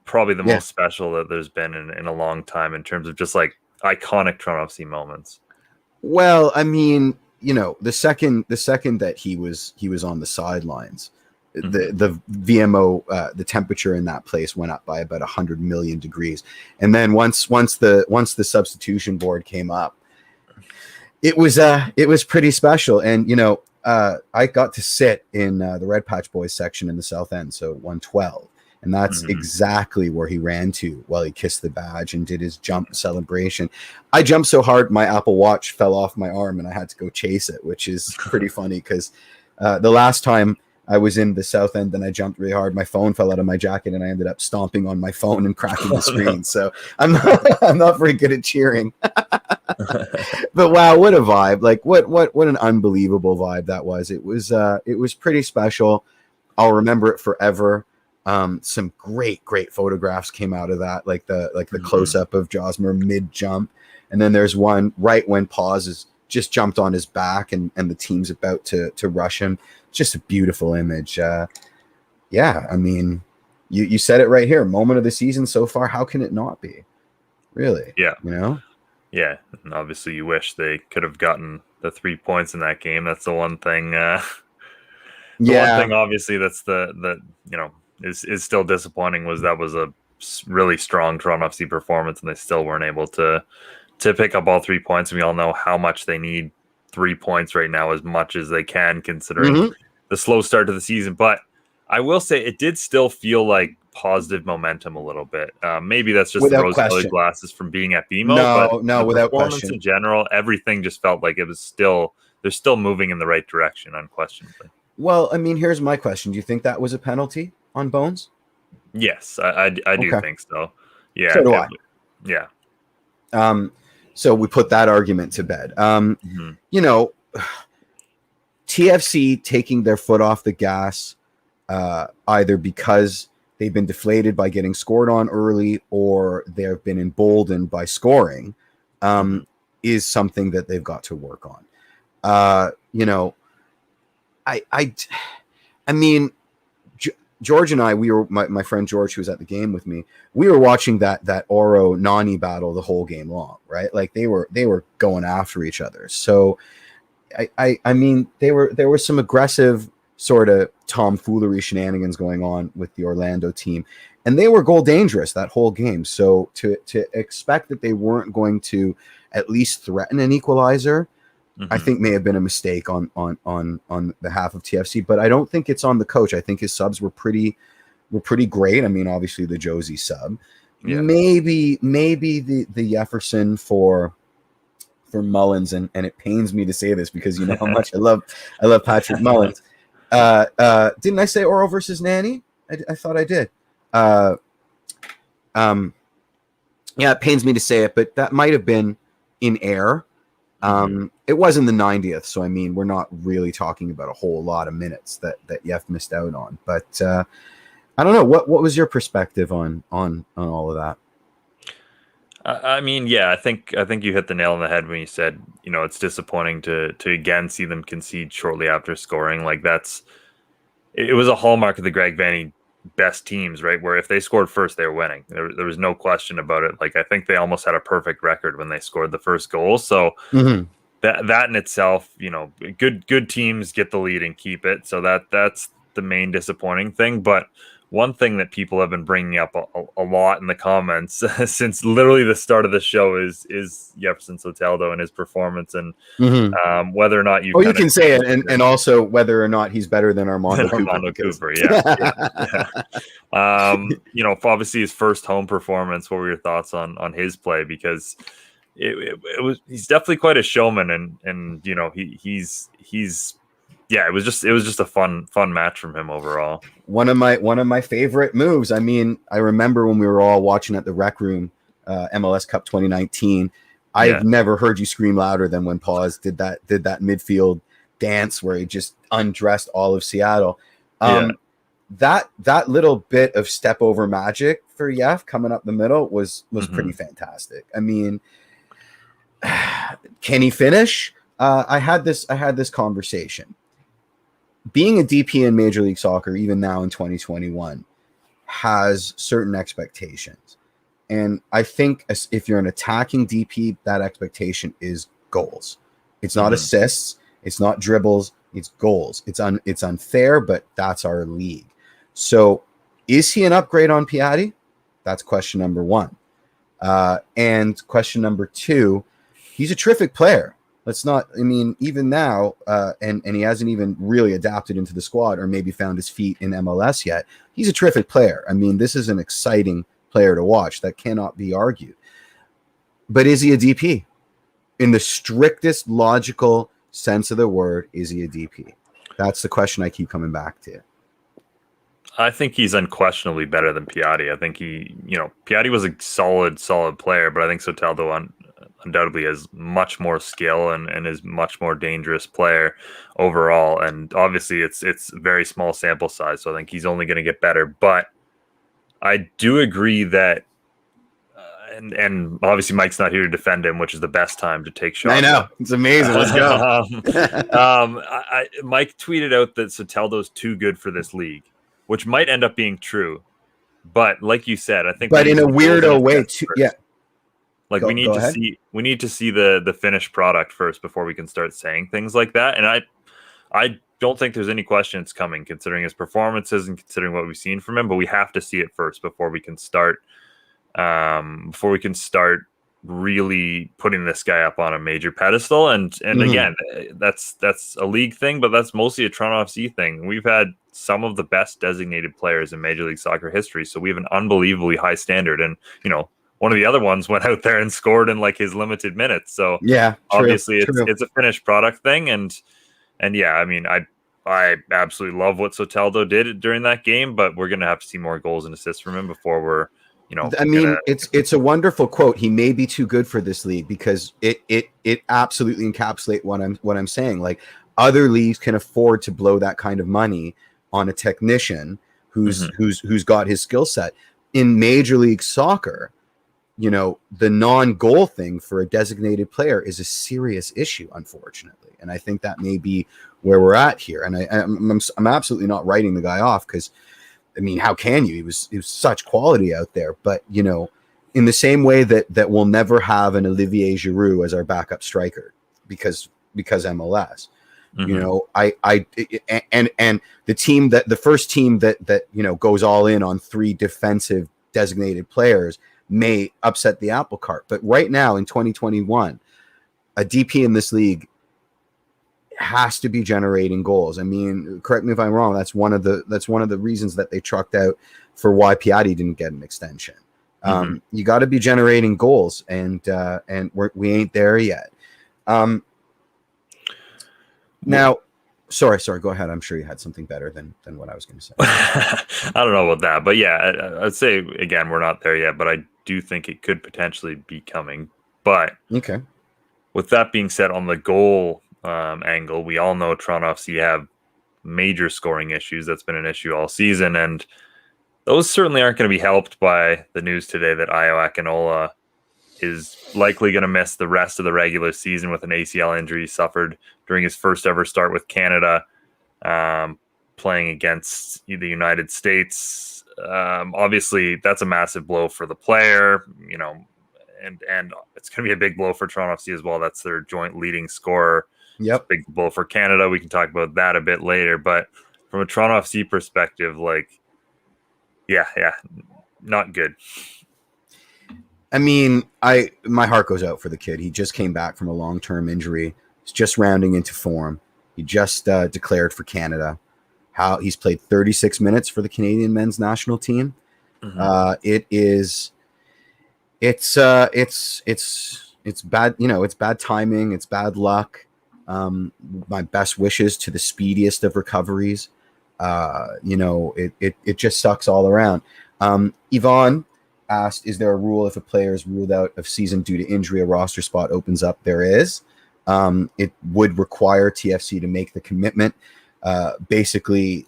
probably the most special that there's been in a long time in terms of just like iconic Toronto FC moments. Well, I mean, you know, the second that he was on the sidelines, the VMO, the temperature in that place went up by about 100 million degrees. And then once the substitution board came up, it was pretty special. And, you know, I got to sit in the Red Patch Boys section in the South End, so 112. And that's exactly where he ran to while he kissed the badge and did his jump celebration. I jumped so hard, my Apple Watch fell off my arm and I had to go chase it, which is pretty funny because the last time I was in the South End and I jumped really hard, my phone fell out of my jacket and I ended up stomping on my phone and cracking the screen. So I'm not very good at cheering. But wow, what a vibe. Like what an unbelievable vibe that was. It was pretty special. I'll remember it forever. Some great photographs came out of that, like the close-up of Josmer mid-jump, and then there's one right when Paz has just jumped on his back and the team's about to rush him. Just a beautiful image. I mean, you said it right here, moment of the season so far. How can it not be? Really? Yeah. You know? Yeah, and obviously you wish they could have gotten the 3 points in that game. That's the one thing. One thing, obviously, that's the is still disappointing was that was a really strong Toronto FC performance, and they still weren't able to pick up all 3 points. And we all know how much they need 3 points right now, as much as they can, considering the slow start to the season. But I will say it did still feel like positive momentum a little bit. Maybe that's just the rose-colored glasses from being at BMO. No, without performance question. In general, everything just felt like it was still, they're still moving in the right direction, unquestionably. Well, I mean, here's my question. Do you think that was a penalty on Bones? Yes, I do think so. Yeah. So do I. Yeah. So we put that argument to bed. You know, TFC taking their foot off the gas, either because they've been deflated by getting scored on early or they've been emboldened by scoring, is something that they've got to work on. You know, I mean, George and I, we were my friend George, who was at the game with me. We were watching that Oro Nani battle the whole game long, right? Like they were going after each other. So, I mean, there were some aggressive sort of tomfoolery shenanigans going on with the Orlando team, and they were goal dangerous that whole game. So to expect that they weren't going to at least threaten an equalizer, I think may have been a mistake on behalf of TFC, but I don't think it's on the coach. I think his subs were pretty great. I mean, obviously the Josie sub, maybe the Jefferson for Mullins, and it pains me to say this because you know how much I love Patrick Mullins. Didn't I say Oro versus Nani? I thought I did. Yeah, it pains me to say it, but that might have been in air. It was in the 90th, so I mean, we're not really talking about a whole lot of minutes that Yef missed out on. But I don't know. What was your perspective on all of that? I mean, yeah, I think you hit the nail on the head when you said, you know, it's disappointing to again see them concede shortly after scoring. Like it was a hallmark of the Greg Vanney best teams, right? Where if they scored first, they were winning. There was no question about it. Like I think they almost had a perfect record when they scored the first goal. So that in itself, you know, good teams get the lead and keep it. So that's the main disappointing thing. But one thing that people have been bringing up a lot in the comments since literally the start of the show is Jefferson Soteldo and his performance, and whether or not you can say it, and also whether or not he's better than Armando Cooper. You know, obviously his first home performance. What were your thoughts on his play? Because he's definitely quite a showman, and you know he's. Yeah, it was just a fun match from him overall. One of my favorite moves. I mean, I remember when we were all watching at the Rec Room, MLS Cup 2019. I've never heard you scream louder than when Paz did that midfield dance where he just undressed all of Seattle. That little bit of step over magic for Yef coming up the middle was pretty fantastic. I mean, can he finish? I had this conversation. Being a DP in Major League Soccer, even now in 2021, has certain expectations. And I think if you're an attacking DP, that expectation is goals. It's not assists. It's not dribbles. It's goals. It's unfair, but that's our league. So is he an upgrade on Piatti? That's question number one. And question number two, he's a terrific player. Even now, and he hasn't even really adapted into the squad or maybe found his feet in MLS yet. He's a terrific player. I mean, this is an exciting player to watch. That cannot be argued. But is he a DP? In the strictest logical sense of the word, is he a DP? That's the question I keep coming back to. I think he's unquestionably better than Piatti. I think Piatti was a solid player, but I think Soteldo undoubtedly has much more skill and is much more dangerous player overall. And obviously it's a very small sample size, so I think he's only going to get better. But I do agree that, and obviously Mike's not here to defend him, which is the best time to take shots. I know, it's amazing. Let's go. Mike tweeted out that Soteldo's too good for this league, which might end up being true. But like you said, I think, but in a weirdo way too. Yeah. Like we need to see the finished product first before we can start saying things like that. And I don't think there's any question it's coming, considering his performances and considering what we've seen from him. But we have to see it first before we can start. Really putting this guy up on a major pedestal. And again, that's a league thing, but that's mostly a Toronto FC thing. We've had some of the best designated players in Major League Soccer history, so we have an unbelievably high standard. And one of the other ones went out there and scored in like his limited minutes. So yeah, obviously it's a finished product thing. And yeah, I mean, I absolutely love what Soteldo did during that game, but we're gonna have to see more goals and assists from him before we're it's a wonderful quote. He may be too good for this league, because it absolutely encapsulates what I'm saying. Like, other leagues can afford to blow that kind of money on a technician who's got his skill set. In Major League Soccer, the non-goal thing for a designated player is a serious issue, unfortunately. And I think that may be where we're at here. And I'm absolutely not writing the guy off, because I mean, how can you? He was such quality out there. But, in the same way that we'll never have an Olivier Giroud as our backup striker because MLS, and the first team that goes all in on 3 defensive designated players may upset the apple cart. But right now in 2021, a DP in this league has to be generating goals. I mean, correct me if I'm wrong. That's one of the reasons that they trucked out for why Piatti didn't get an extension. You got to be generating goals, and we ain't there yet. Now, sorry, go ahead. I'm sure you had something better than what I was going to say. I don't know about that, but yeah, I'd say again, we're not there yet, but I do think it could potentially be coming. But okay, with that being said, on the goal angle, we all know Toronto FC have major scoring issues. That's been an issue all season, and those certainly aren't going to be helped by the news today that Ayo Akinola is likely going to miss the rest of the regular season with an ACL injury suffered during his first ever start with Canada, playing against the United States. Obviously, that's a massive blow for the player, and it's going to be a big blow for Toronto FC as well. That's their joint leading scorer. Yep. Big blow for Canada. We can talk about that a bit later. But from a Toronto FC perspective, yeah, not good. I mean, my heart goes out for the kid. He just came back from a long-term injury. He's just rounding into form. He just declared for Canada. He's played 36 minutes for the Canadian men's national team. It's bad. It's bad timing. It's bad luck. My best wishes to the speediest of recoveries. It just sucks all around. Yvonne asked, is there a rule if a player is ruled out of season due to injury, a roster spot opens up? There is. It would require TFC to make the commitment. Basically,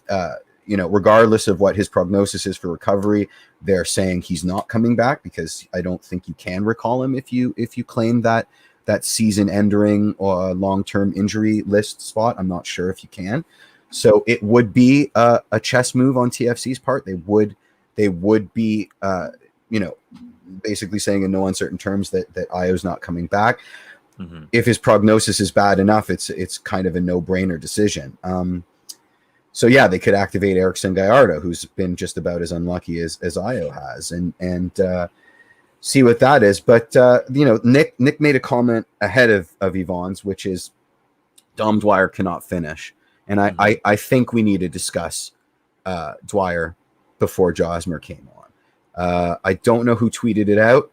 regardless of what his prognosis is for recovery, they're saying he's not coming back, because I don't think you can recall him if you claim that season ending or long-term injury list spot. I'm not sure if you can. So it would be a chess move on TFC's part. They would be basically saying in no uncertain terms that Ayo's not coming back. If his prognosis is bad enough, it's kind of a no-brainer decision. So yeah, they could activate Erickson Gallardo, who's been just about as unlucky as Ayo has, and see what that is. But Nick made a comment ahead of Yvonne's, which is Dom Dwyer cannot finish, and I think we need to discuss Dwyer before Josmer came on. I don't know who tweeted it out,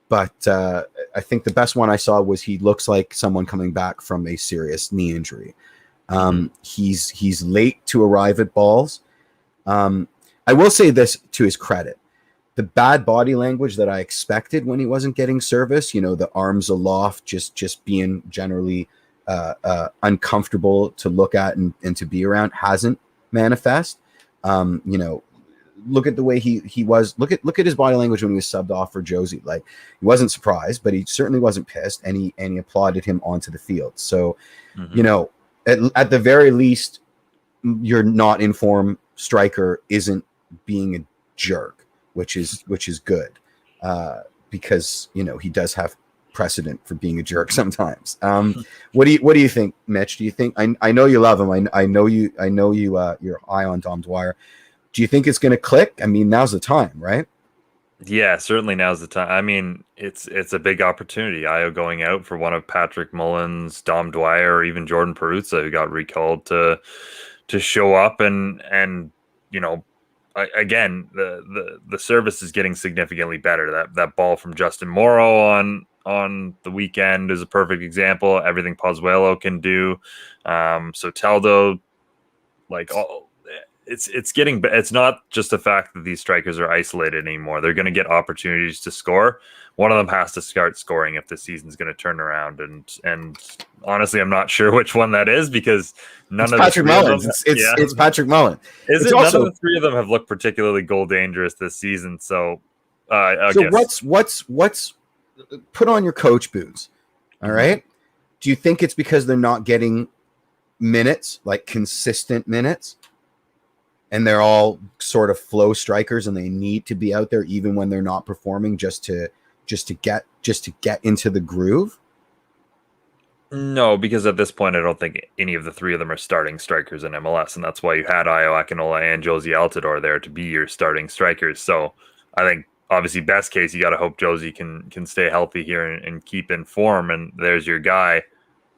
but I think the best one I saw was he looks like someone coming back from a serious knee injury. He's late to arrive at balls. I will say this to his credit. The bad body language that I expected when he wasn't getting service, the arms aloft, just being generally uncomfortable to look at and to be around, hasn't manifest. Look at the way he was. Look at his body language when he was subbed off for Josie. Like, he wasn't surprised, but he certainly wasn't pissed, and he applauded him onto the field. So, at the very least, your not in form striker isn't being a jerk, which is good, because he does have precedent for being a jerk sometimes. What do you think, Mitch? Do you think I know you love him? I know you you're high on Dom Dwyer. Do you think it's going to click? I mean, now's the time, right? Yeah, certainly now's the time. I mean, it's a big opportunity. Io going out for one of Patrick Mullins, Dom Dwyer, or even Jordan Perruzza, who got recalled to show up and you know, again, the service is getting significantly better. That ball from Justin Morrow on the weekend is a perfect example. Everything Pozuelo can do. So Teldo, like all. It's not just the fact that these strikers are isolated anymore. They're going to get opportunities to score. One of them has to start scoring if the season's going to turn around. And honestly, I'm not sure which one that is because none of Patrick Mullins. It's Patrick Mullins. None of the three of them have looked particularly goal dangerous this season. So, what's put on your coach boots? All right. Do you think it's because they're not getting minutes, like consistent minutes? And they're all sort of flow strikers, and they need to be out there even when they're not performing, just to get into the groove. No, because at this point, I don't think any of the three of them are starting strikers in MLS, and that's why you had Io Akinola and Josie Altidore there to be your starting strikers. So I think obviously best case, you got to hope Josie can stay healthy here and keep in form, and there's your guy.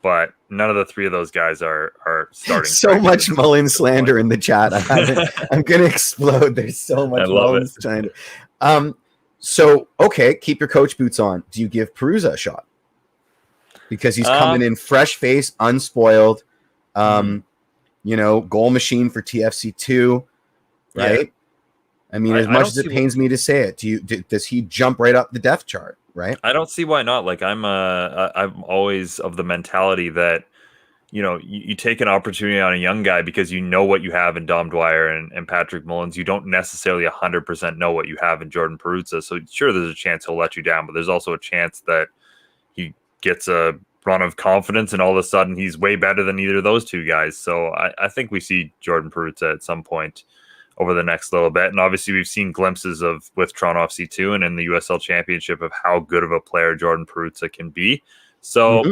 But none of the three of those guys are starting. So much Mullins slander in the chat. I'm going to explode. There's so much Mullins slander. So, okay, keep your coach boots on. Do you give Perruzza a shot? Because he's coming in fresh face, unspoiled, goal machine for TFC2, right? Yeah. I mean, as much as it pains me to say it, does he jump right up the depth chart? Right. I don't see why not. Like I'm always of the mentality that, you take an opportunity on a young guy because you know what you have in Dom Dwyer and Patrick Mullins. You don't necessarily 100% know what you have in Jordan Perruzza. So sure, there's a chance he'll let you down, but there's also a chance that he gets a run of confidence and all of a sudden he's way better than either of those two guys. So I think we see Jordan Perruzza at some point over the next little bit. And obviously we've seen glimpses with Toronto FC2 and in the USL Championship of how good of a player Jordan Perruzza can be. So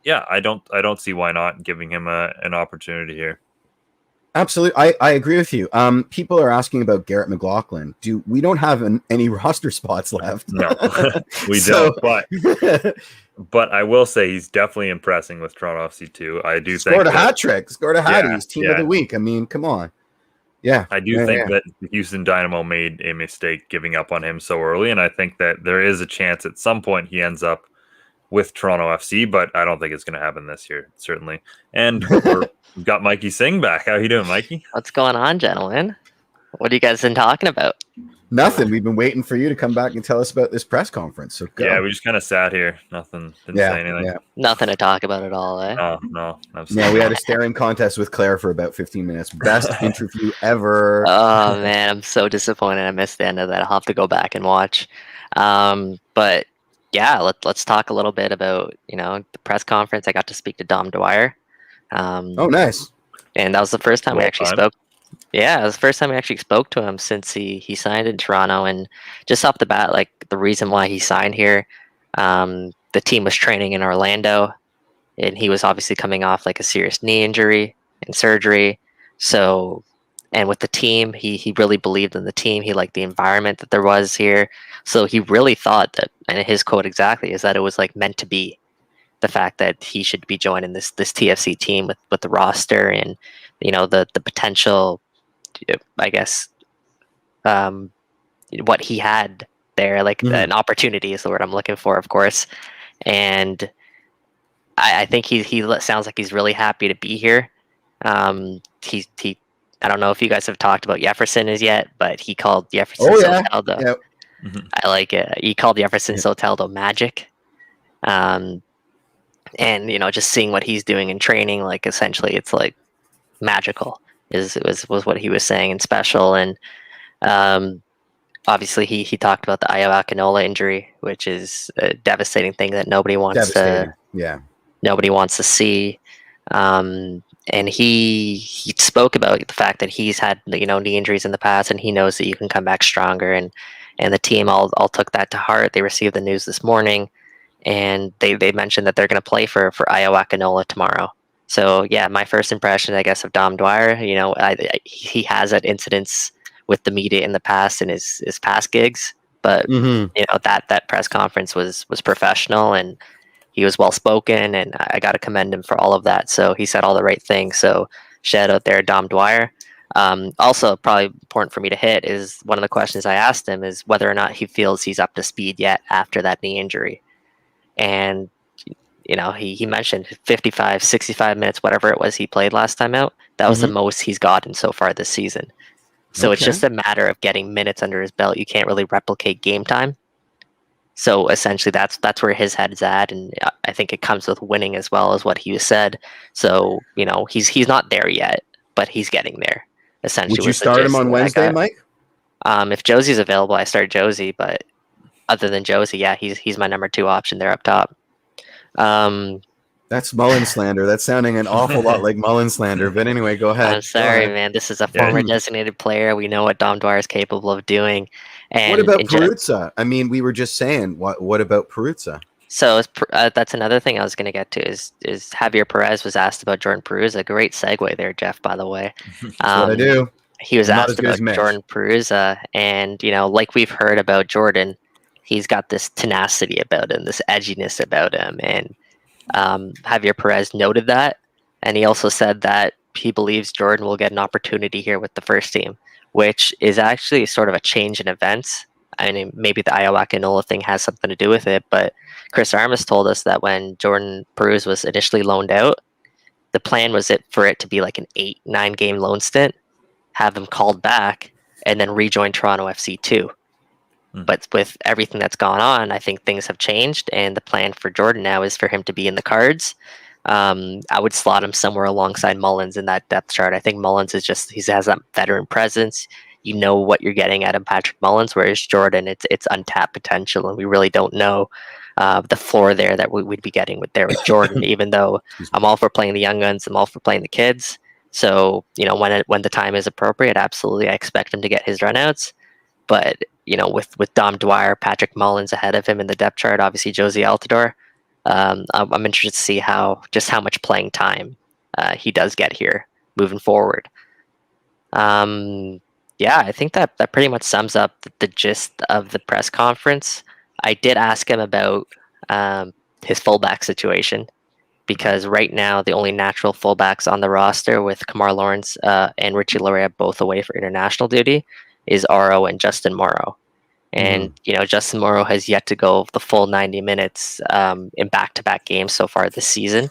yeah, I don't see why not giving him an opportunity here. Absolutely. I agree with you. People are asking about Garrett McLaughlin. We don't have any roster spots left. No, we don't. But I will say he's definitely impressing with Toronto FC2. I do think scored a hat trick. Scored a hat. He's team of the week. I mean, come on. Yeah, I do think that Houston Dynamo made a mistake giving up on him so early, and I think that there is a chance at some point he ends up with Toronto FC, but I don't think it's going to happen this year, certainly. And we've got Mikey Singh back. How are you doing, Mikey? What's going on, gentlemen? What have you guys been talking about? Nothing. We've been waiting for you to come back and tell us about this press conference. So go. Yeah, we just kind of sat here. Nothing. Didn't say anything. Yeah. Nothing to talk about at all, eh? No. Yeah, we had a staring contest with Claire for about 15 minutes. Best interview ever. Oh, man, I'm so disappointed. I missed the end of that. I'll have to go back and watch. But yeah, let's talk a little bit about, the press conference. I got to speak to Dom Dwyer. Oh, nice. And that was the first time we actually spoke. Yeah, it was the first time we actually spoke to him since he signed in Toronto. And just off the bat, like the reason why he signed here, the team was training in Orlando, and he was obviously coming off like a serious knee injury and surgery. So, and with the team, he really believed in the team. He liked the environment that there was here. So he really thought that, and his quote exactly is that it was like meant to be. The fact that he should be joining this TFC team with the roster and the potential, I guess, what he had there, like an opportunity is the word I'm looking for, of course. And I think he sounds like he's really happy to be here. He I don't know if you guys have talked about Jefferson as yet, but he called Jefferson Soteldo. Yep. I like it. He called Jefferson Soteldo magic. And just seeing what he's doing in training, like essentially it's like magical was what he was saying, and special. And obviously he talked about the Io Akinola injury, which is a devastating thing that nobody wants to see. And he spoke about the fact that he's had knee injuries in the past, and he knows that you can come back stronger. And the team all took that to heart. They received the news this morning, and they mentioned that they're going to play for Iowakanola tomorrow. So yeah, my first impression, I guess, of Dom Dwyer, he has had incidents with the media in the past in his past gigs, but that press conference was professional, and he was well spoken, and I got to commend him for all of that. So he said all the right things. So shout out there, Dom Dwyer. Also, probably important for me to hit is one of the questions I asked him is whether or not he feels he's up to speed yet after that knee injury. And, he mentioned 55, 65 minutes, whatever it was he played last time out. That was the most he's gotten so far this season. So it's just a matter of getting minutes under his belt. You can't really replicate game time. So essentially that's where his head is at. And I think it comes with winning as well as what he said. So, he's not there yet, but he's getting there. Essentially, would you start him on Wednesday, Mike? If Josie's available, I start Josie. But other than Josie, yeah, he's my number 2 option there up top. That's Mullen slander. That's sounding an awful lot like Mullen slander. But anyway, go ahead. I'm sorry, man. This is a former designated player. We know what Dom Dwyer is capable of doing. And what about Peruzza? I mean, we were just saying. What about Peruzza? So that's another thing I was going to get to is Javier Perez was asked about Jordan Peruzza. Great segue there, Jeff, by the way. That's what I do. He was asked about Jordan Peruzza, and, like we've heard about Jordan, he's got this tenacity about him, this edginess about him. And Javier Perez noted that. And he also said that he believes Jordan will get an opportunity here with the first team, which is actually sort of a change in events. I mean, maybe the Iowakanola thing has something to do with it, but Chris Armas told us that when Jordan Peruz was initially loaned out, the plan was for it to be like an 8-9 game loan stint, have him called back, and then rejoin Toronto FC 2. But with everything that's gone on, I think things have changed, and the plan for Jordan now is for him to be in the cards. I would slot him somewhere alongside Mullins in that depth chart. I think Mullins he has that veteran presence. You know what you're getting out of Patrick Mullins, whereas Jordan, it's untapped potential, and we really don't know the floor there that we'd be getting with Jordan. Even though I'm all for playing the young guns, I'm all for playing the kids. So when the time is appropriate, absolutely, I expect him to get his runouts. But with Dom Dwyer, Patrick Mullins ahead of him in the depth chart, obviously Josie Altidore, I'm interested to see how much playing time he does get here moving forward. Yeah, I think that pretty much sums up the gist of the press conference. I did ask him about his fullback situation, because right now the only natural fullbacks on the roster, with Kamar Lawrence and Richie Lorea both away for international duty, is Aro and Justin Morrow. And, Justin Morrow has yet to go the full 90 minutes in back-to-back games so far this season.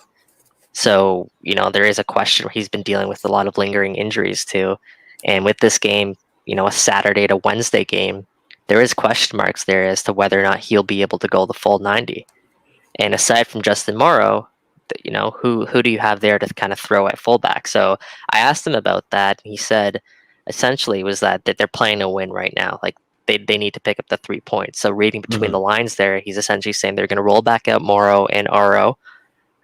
So, there is a question where he's been dealing with a lot of lingering injuries too. And with this game, a Saturday to Wednesday game, there is question marks there as to whether or not he'll be able to go the full 90. And aside from Justin Morrow, who do you have there to kind of throw at fullback? So I asked him about that, and he said essentially was that they're playing to win right now. Like they need to pick up the 3 points. So reading between the lines there, he's essentially saying they're going to roll back out Morrow and Aro.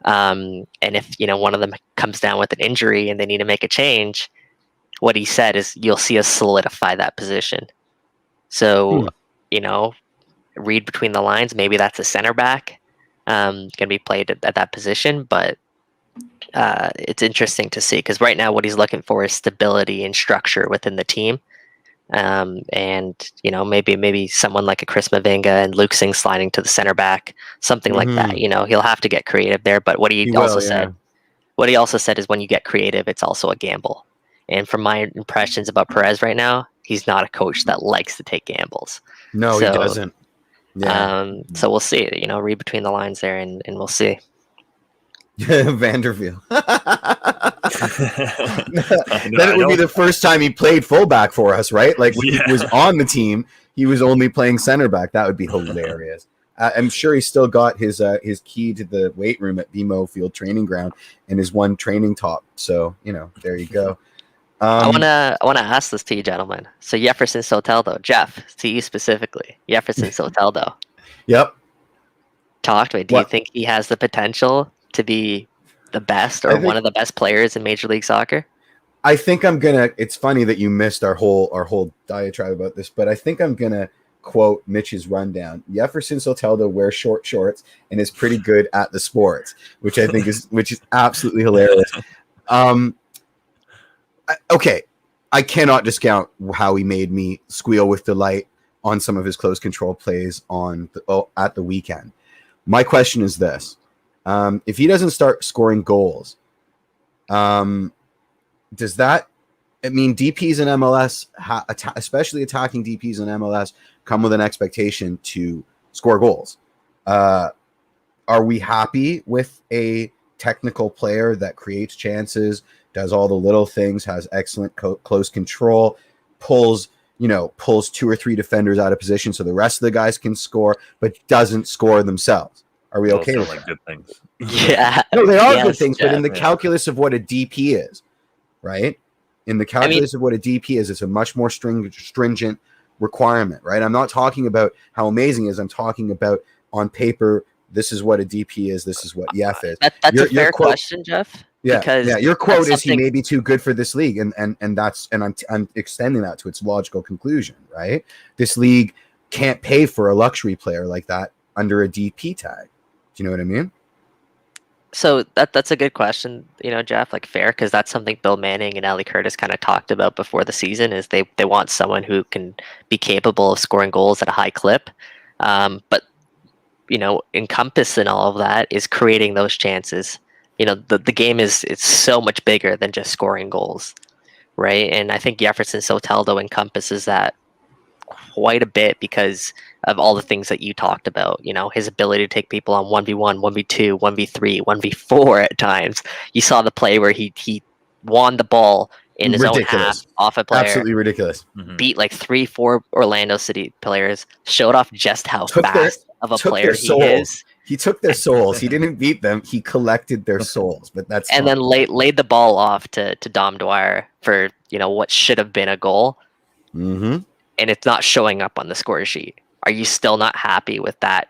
And if one of them comes down with an injury and they need to make a change, what he said is you'll see us solidify that position. So, read between the lines, maybe that's a center back going to be played at that position. But it's interesting to see, because right now what he's looking for is stability and structure within the team. And maybe someone like a Chris Mavinga and Luke Singh sliding to the center back, something like that. He'll have to get creative there. But what he also said is when you get creative, it's also a gamble. And from my impressions about Perez right now, he's not a coach that likes to take gambles. No, he doesn't. Yeah. So we'll see. Read between the lines there, and we'll see. Vanderveel. Then it would be the first time he played fullback for us, right? Like when he was on the team, he was only playing center back. That would be hilarious. I'm sure he's still got his key to the weight room at BMO Field Training Ground and his one training top. So there you go. I wanna ask this to you, gentlemen. So Jefferson Soteldo, Jeff, to you specifically, Jefferson Soteldo. Yep. Talk to me. Do you think he has the potential to be the best or one of the best players in Major League Soccer? I think I'm gonna. It's funny that you missed our whole diatribe about this, but I think I'm gonna quote Mitch's rundown. Jefferson Soteldo wears short shorts and is pretty good at the sports, which I think is absolutely hilarious. Okay, I cannot discount how he made me squeal with delight on some of his close control plays at the weekend. My question is this: if he doesn't start scoring goals, does that? I mean, DPs in MLS, especially attacking DPs in MLS, come with an expectation to score goals. Are we happy with a technical player that creates chances, does all the little things, has excellent close control, pulls 2 or 3 defenders out of position so the rest of the guys can score, but doesn't score themselves? Are we okay with that? Good things? Yeah. No, they are good things, but in the calculus of what a DP is, right? In the calculus of what a DP is, it's a much more stringent requirement, right? I'm not talking about how amazing it is. I'm talking about on paper, this is what a DP is. This is what Jeff is. That's a fair question, Jeff. Yeah, because your quote is he may be too good for this league, and I'm extending that to its logical conclusion, right? This league can't pay for a luxury player like that under a DP tag. Do you know what I mean? So that's a good question, Jeff, like fair, because that's something Bill Manning and Ali Curtis kind of talked about before the season is they want someone who can be capable of scoring goals at a high clip. But, encompassed in all of that is creating those chances. The game it's so much bigger than just scoring goals, right? And I think Jefferson Soteldo encompasses that quite a bit because of all the things that you talked about, his ability to take people on 1v1, 1v2, 1v3, 1v4 at times. You saw the play where he won the ball in his own half off a player. Absolutely ridiculous. Beat like 3-4 Orlando City players, showed off just how fast of a player he is. He took their souls. He didn't beat them. He collected their souls. But that's and then laid the ball off to Dom Dwyer for what should have been a goal. Mm-hmm. And it's not showing up on the score sheet. Are you still not happy with that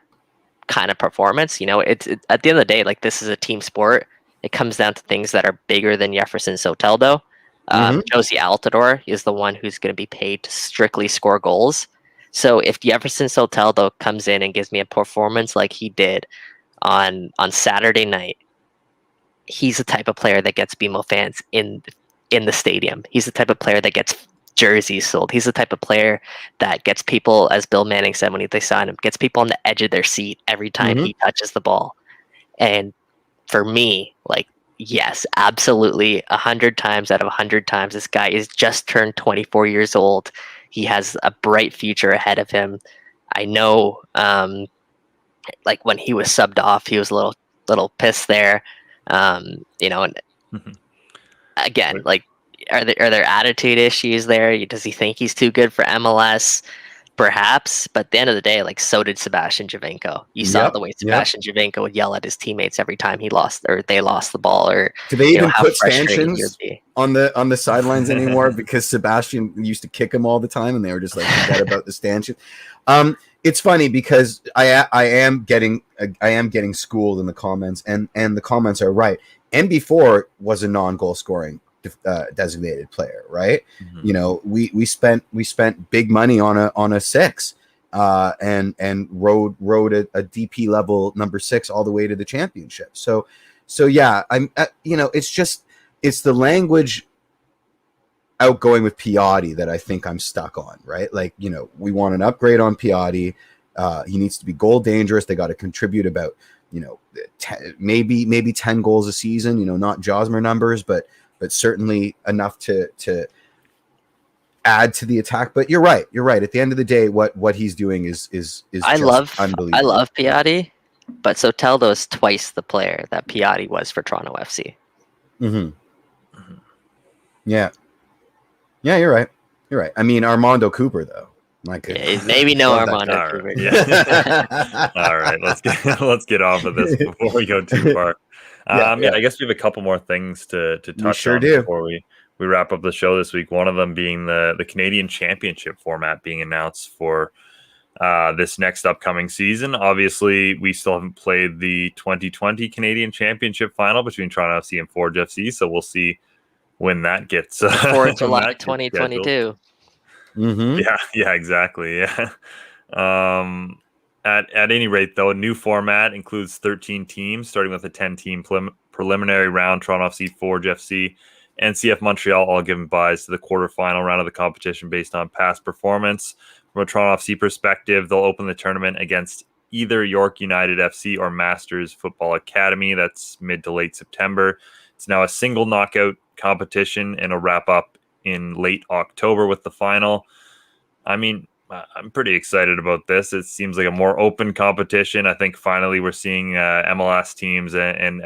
kind of performance? It's at the end of the day, like this is a team sport. It comes down to things that are bigger than Jefferson Soteldo. Josie Altidore is the one who's going to be paid to strictly score goals. So if Jefferson Soteldo comes in and gives me a performance like he did on Saturday night, he's the type of player that gets BMO fans in the stadium. He's the type of player that gets jerseys sold. He's the type of player that gets people, as Bill Manning said when they signed him, gets people on the edge of their seat every time he touches the ball. And for me, like, yes, absolutely, 100 times out of 100 times, this guy is just turned 24 years old. He has a bright future ahead of him. I know, like when he was subbed off, he was a little pissed there, and again, like, are there attitude issues there? Does he think he's too good for MLS? Perhaps, but at the end of the day, like, so did Sebastian Giovinco. You saw the way Sebastian Giovinco would yell at his teammates every time they lost the ball. Or do they even put stanchions on the sidelines anymore? Because Sebastian used to kick him all the time, and they were just like, forget about the stanchion. It's funny because I am getting schooled in the comments, and the comments are right. MB4 was a non-goal scoring designated player, right? We spent big money on a 6 and rode a DP level number 6 all the way to the championship. So yeah, I'm it's the language outgoing with Piatti that I think I'm stuck on, right? Like, we want an upgrade on Piatti. He needs to be goal dangerous. They got to contribute about maybe 10 goals a season, not Josmer numbers, but certainly enough to add to the attack. But you're right. At the end of the day, what he's doing is unbelievable. I love Piatti, but Soteldo is twice the player that Piatti was for Toronto FC. Yeah, you're right. I mean, Armando Cooper, though. My goodness. Yeah, maybe no Armando Cooper. Yeah. All right, let's get off of this before we go too far. I guess we have a couple more things to touch on before we wrap up the show this week. One of them being the Canadian Championship format being announced for this next upcoming season. Obviously, we still haven't played the 2020 Canadian Championship final between Toronto FC and Forge FC, so we'll see when that gets 4th July 2022. Yeah, exactly. Yeah. At any rate, though, a new format includes 13 teams, starting with a 10-team preliminary round. Toronto FC, Forge FC, and CF Montreal all given byes to the quarterfinal round of the competition based on past performance. From a Toronto FC perspective, they'll open the tournament against either York United FC or Masters Football Academy. That's mid to late September. It's now a single knockout competition and a wrap up in late October with the final. I mean, I'm pretty excited about this. It seems like a more open competition. I think finally we're seeing MLS teams and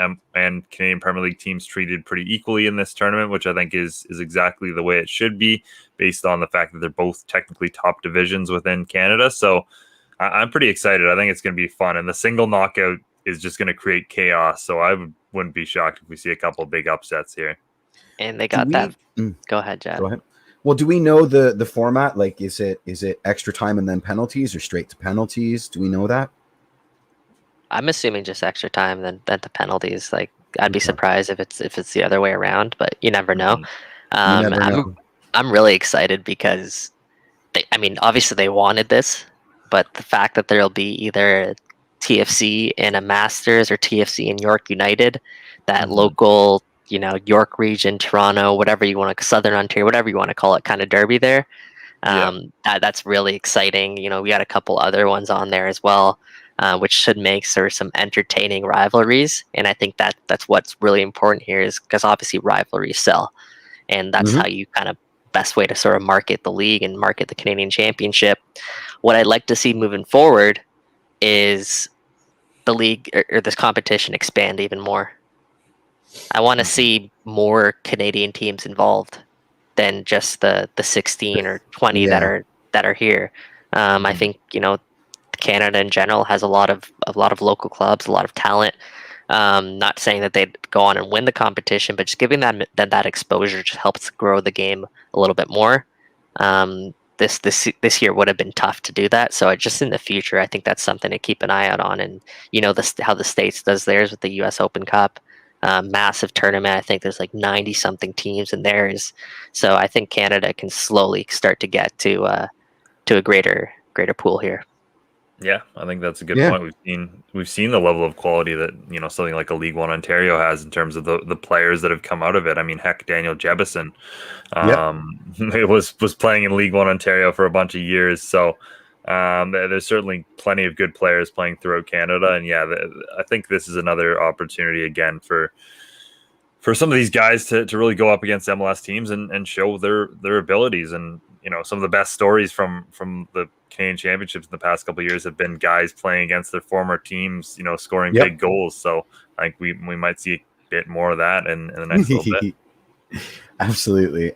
Canadian Premier League teams treated pretty equally in this tournament, which I think is exactly the way it should be, based on the fact that they're both technically top divisions within Canada. So I'm pretty excited. I think it's going to be fun, and the single knockout is just going to create chaos. So I wouldn't be shocked if we see a couple of big upsets here. And they got that. Go ahead, Jad. Go ahead. Well, do we know the format? Like, is it extra time and then penalties, or straight to penalties? Do we know that? I'm assuming just extra time than the penalties. Like, I'd be surprised if it's the other way around, but you never know. I'm really excited because obviously they wanted this, but the fact that there'll be either TFC in a Masters or TFC in York United, that local, York region, Toronto, whatever you want to, Southern Ontario, whatever you want to call it, kind of derby there. That's really exciting. We got a couple other ones on there as well, which should make some entertaining rivalries. And I think that's what's really important here, is because obviously rivalries sell, and that's how you kind of best way to sort of market the league and market the Canadian Championship. What I'd like to see moving forward is the league or this competition expand even more. I want to see more Canadian teams involved than just the 16 or 20 that are here. I think Canada in general has a lot of local clubs, a lot of talent. Not saying that they'd go on and win the competition, but just giving that exposure just helps grow the game a little bit more. This year would have been tough to do that, so just in the future, I think that's something to keep an eye out on. And how the States does theirs with the U.S. Open Cup. Massive tournament. I think there's like 90 something teams in theirs. So I think Canada can slowly start to get to a greater pool here. Yeah, I think that's a good point. We've seen the level of quality that something like a League One Ontario has in terms of the players that have come out of it. I mean, heck, Daniel Jebison was playing in League One Ontario for a bunch of years. So there's certainly plenty of good players playing throughout Canada, and I think this is another opportunity again for some of these guys to really go up against MLS teams and show their abilities. And some of the best stories from the Canadian Championships in the past couple of years have been guys playing against their former teams, scoring big goals. So I think we might see a bit more of that in the next little bit. Absolutely.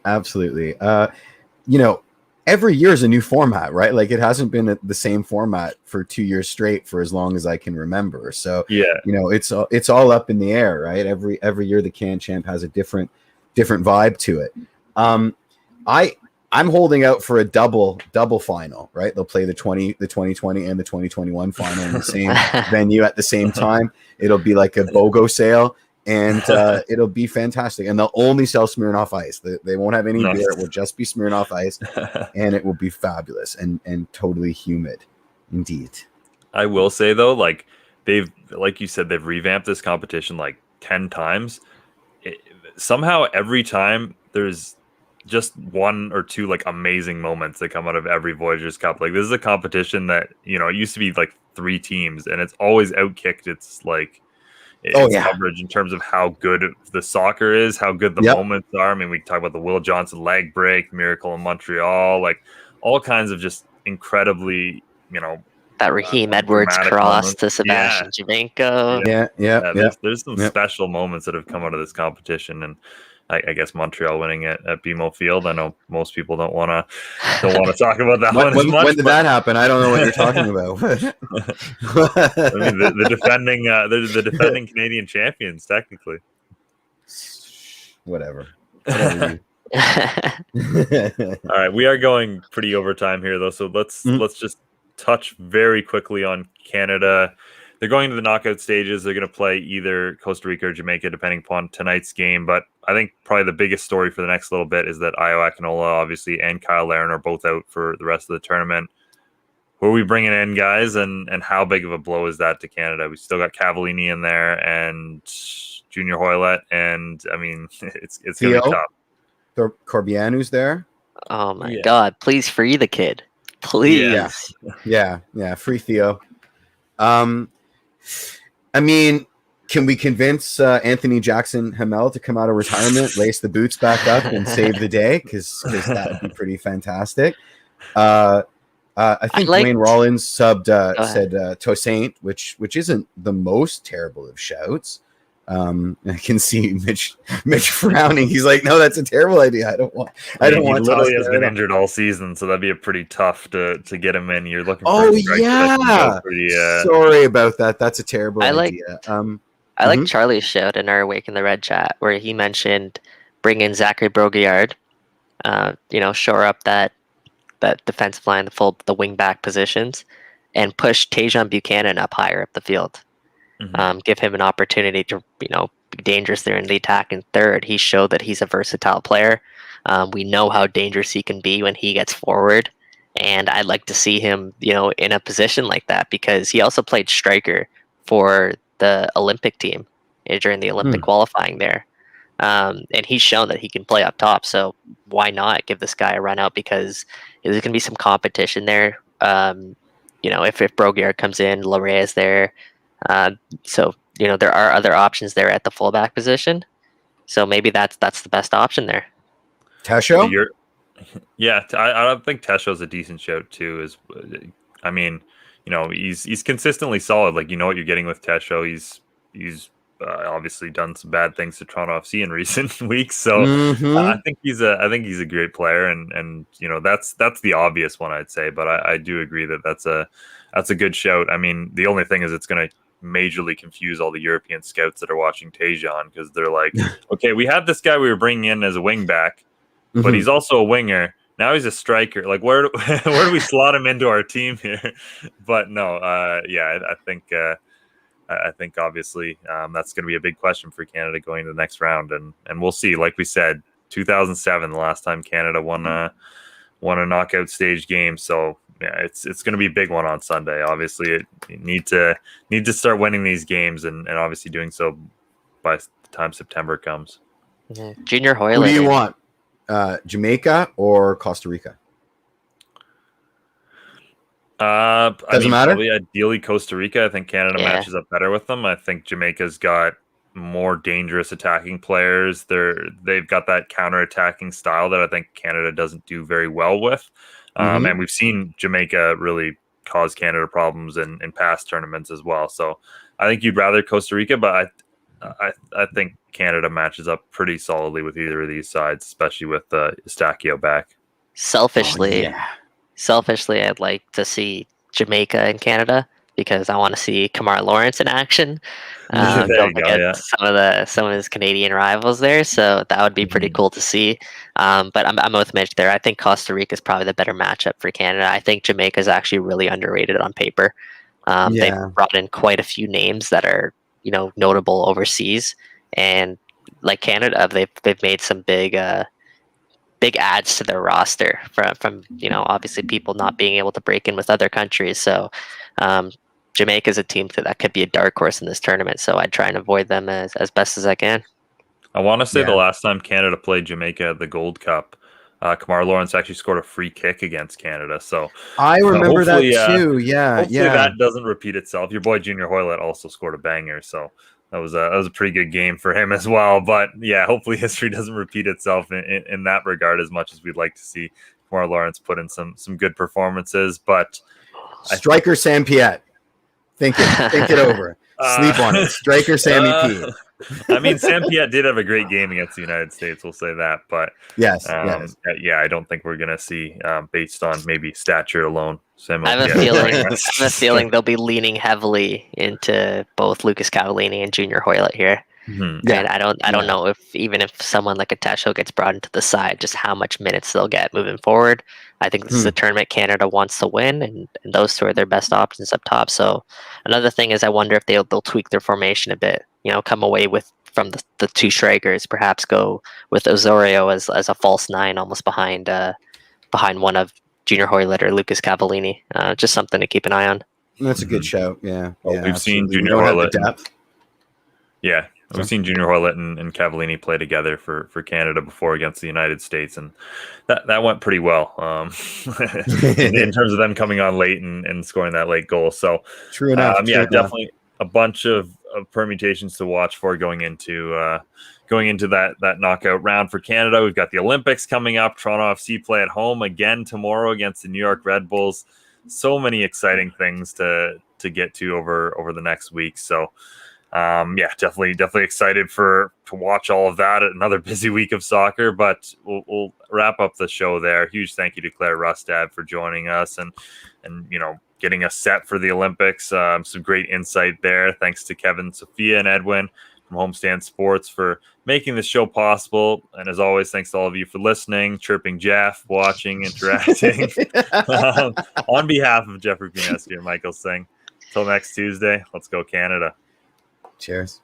Every year is a new format, right? Like, it hasn't been the same format for 2 years straight for as long as I can remember. So it's all up in the air, right? Every year the Can Champ has a different vibe to it. I'm holding out for a double final, right? They'll play the 2020 and the 2021 final in the same venue at the same time. It'll be like a BOGO sale. And it'll be fantastic. And they'll only sell Smirnoff Ice. They won't have any beer. It will just be Smirnoff Ice. And it will be fabulous and totally humid. Indeed. I will say, though, like you said, they've revamped this competition like 10 times. Somehow every time there's just one or two like amazing moments that come out of every Voyageurs Cup. Like, this is a competition that, it used to be like 3 teams, and it's always outkicked. It's like coverage in terms of how good the soccer is, how good the moments are. I mean, we talk about the Will Johnson leg break, Miracle in Montreal, like all kinds of just incredibly, that Raheem Edwards cross moments to Sebastian Giovinco. There's some special moments that have come out of this competition, and I guess Montreal winning at BMO Field. I know most people don't want to talk about that one as much. When did that happen? I don't know what you're talking about. I mean, the defending Canadian champions, technically. Whatever. All right, we are going pretty overtime here, though, so let's just touch very quickly on Canada. They're going to the knockout stages. They're going to play either Costa Rica or Jamaica, depending upon tonight's game. But I think probably the biggest story for the next little bit is that Ayo Akinola, obviously, and Kyle Larin are both out for the rest of the tournament. who are we bringing in, guys, and how big of a blow is that to Canada? We still got Cavallini in there and Junior Hoylett, and I mean, it's going to be tough. Corbianu's there. Oh my God! Please free the kid, please. Yeah. Free Theo. I mean, can we convince Anthony Jackson Hamel to come out of retirement, lace the boots back up, and save the day? Because that would be pretty fantastic. I think Dwayne Rollins subbed said Tosaint, which isn't the most terrible of shouts. I can see Mitch frowning. He's like, "No, that's a terrible idea. I don't want. He literally has been injured all season, so that'd be a pretty tough to get him in. You're looking. For sorry about that. That's a terrible idea. I like Charlie's shout in our Wake in the Red chat where he mentioned bring in Zachary Broguillard, shore up that defensive line, the wing back positions, and push Tajon Buchanan up higher up the field. Give him an opportunity to, be dangerous there in the attack. And third, he showed that he's a versatile player. We know how dangerous he can be when he gets forward. And I'd like to see him, in a position like that because he also played striker for the Olympic team during the Olympic qualifying there. And he's shown that he can play up top. So why not give this guy a run out? Because there's going to be some competition there. If Broguillard comes in, Larrea is there. So there are other options there at the fullback position. So maybe that's the best option there. Tesho? I think Tesho's a decent shout too. He's consistently solid. Like, what you're getting with Tesho. He's obviously done some bad things to Toronto FC in recent weeks. So I think he's a great player, and that's the obvious one, I'd say. But I do agree that that's a good shout. I mean, the only thing is it's going to majorly confuse all the European scouts that are watching Tajon because they're like, okay, we had this guy we were bringing in as a wing back, but he's also a winger. Now he's a striker. Like, where do we slot him into our team here? But no, I think obviously that's going to be a big question for Canada going to the next round, and we'll see. Like we said, 2007, the last time Canada won a knockout stage game. So yeah, it's going to be a big one on Sunday. Obviously, you need to start winning these games, and obviously doing so by the time September comes. Junior Hoylett. Who do you want? Jamaica or Costa Rica? Doesn't matter. Probably ideally Costa Rica. I think Canada matches up better with them. I think Jamaica's got more dangerous attacking players. They've got that counter-attacking style that I think Canada doesn't do very well with. And we've seen Jamaica really cause Canada problems in past tournaments as well. So I think you'd rather Costa Rica, but I think Canada matches up pretty solidly with either of these sides, especially with Eustachio back. Selfishly, I'd like to see Jamaica and Canada because I want to see Kamar Lawrence in action. Some of his Canadian rivals there, so that would be pretty cool to see. But I'm with Mitch there. I think Costa Rica is probably the better matchup for Canada. I think Jamaica is actually really underrated on paper. They've brought in quite a few names that are notable overseas, and like Canada, they've made some big adds to their roster from obviously people not being able to break in with other countries. So Jamaica is a team that could be a dark horse in this tournament. So I'd try and avoid them as best as I can. I want to say the last time Canada played Jamaica at the Gold Cup, Kamar Lawrence actually scored a free kick against Canada. So I remember that too. Hopefully that doesn't repeat itself. Your boy Junior Hoylett also scored a banger. So that was a pretty good game for him as well. But yeah, hopefully history doesn't repeat itself in that regard as much as we'd like to see Kamar Lawrence put in some good performances. But striker Sam Piet, think it over. Sleep on it. Striker Sammy P. I mean, Sam Piet did have a great game against the United States. We'll say that. But yes. I don't think we're gonna see based on maybe stature alone. I have a feeling they'll be leaning heavily into both Lucas Cavallini and Junior Hoylett here. And I don't know if someone like a Tesho gets brought into the side, just how much minutes they'll get moving forward. I think this is a tournament Canada wants to win, and those two are their best options up top. So another thing is I wonder if they'll tweak their formation a bit. Come away from the two strikers, perhaps go with Osorio as a false nine, almost behind one of Junior Hoylett or Lucas Cavallini. Just something to keep an eye on. That's a good shout. Yeah. Well, yeah, we've seen absolutely. Junior We don't have Hoylett. the depth. Yeah. We've seen Junior Hoylett and Cavallini play together for Canada before against the United States, and that went pretty well in terms of them coming on late and scoring that late goal. So True enough. Definitely a bunch of permutations to watch for going into that knockout round for Canada. We've got the Olympics coming up. Toronto FC play at home again tomorrow against the New York Red Bulls. So many exciting things to get to over the next week. So. Definitely excited to watch all of that. Another busy week of soccer, but we'll wrap up the show there. Huge thank you to Claire Rustad for joining us and getting us set for the Olympics. Some great insight there. Thanks to Kevin, Sophia, and Edwin from Homestand Sports for making the show possible. And as always, thanks to all of you for listening, chirping Jeff, watching, interacting. On behalf of Jeffrey P. Nesker and Michael Singh, until next Tuesday, let's go Canada. Cheers.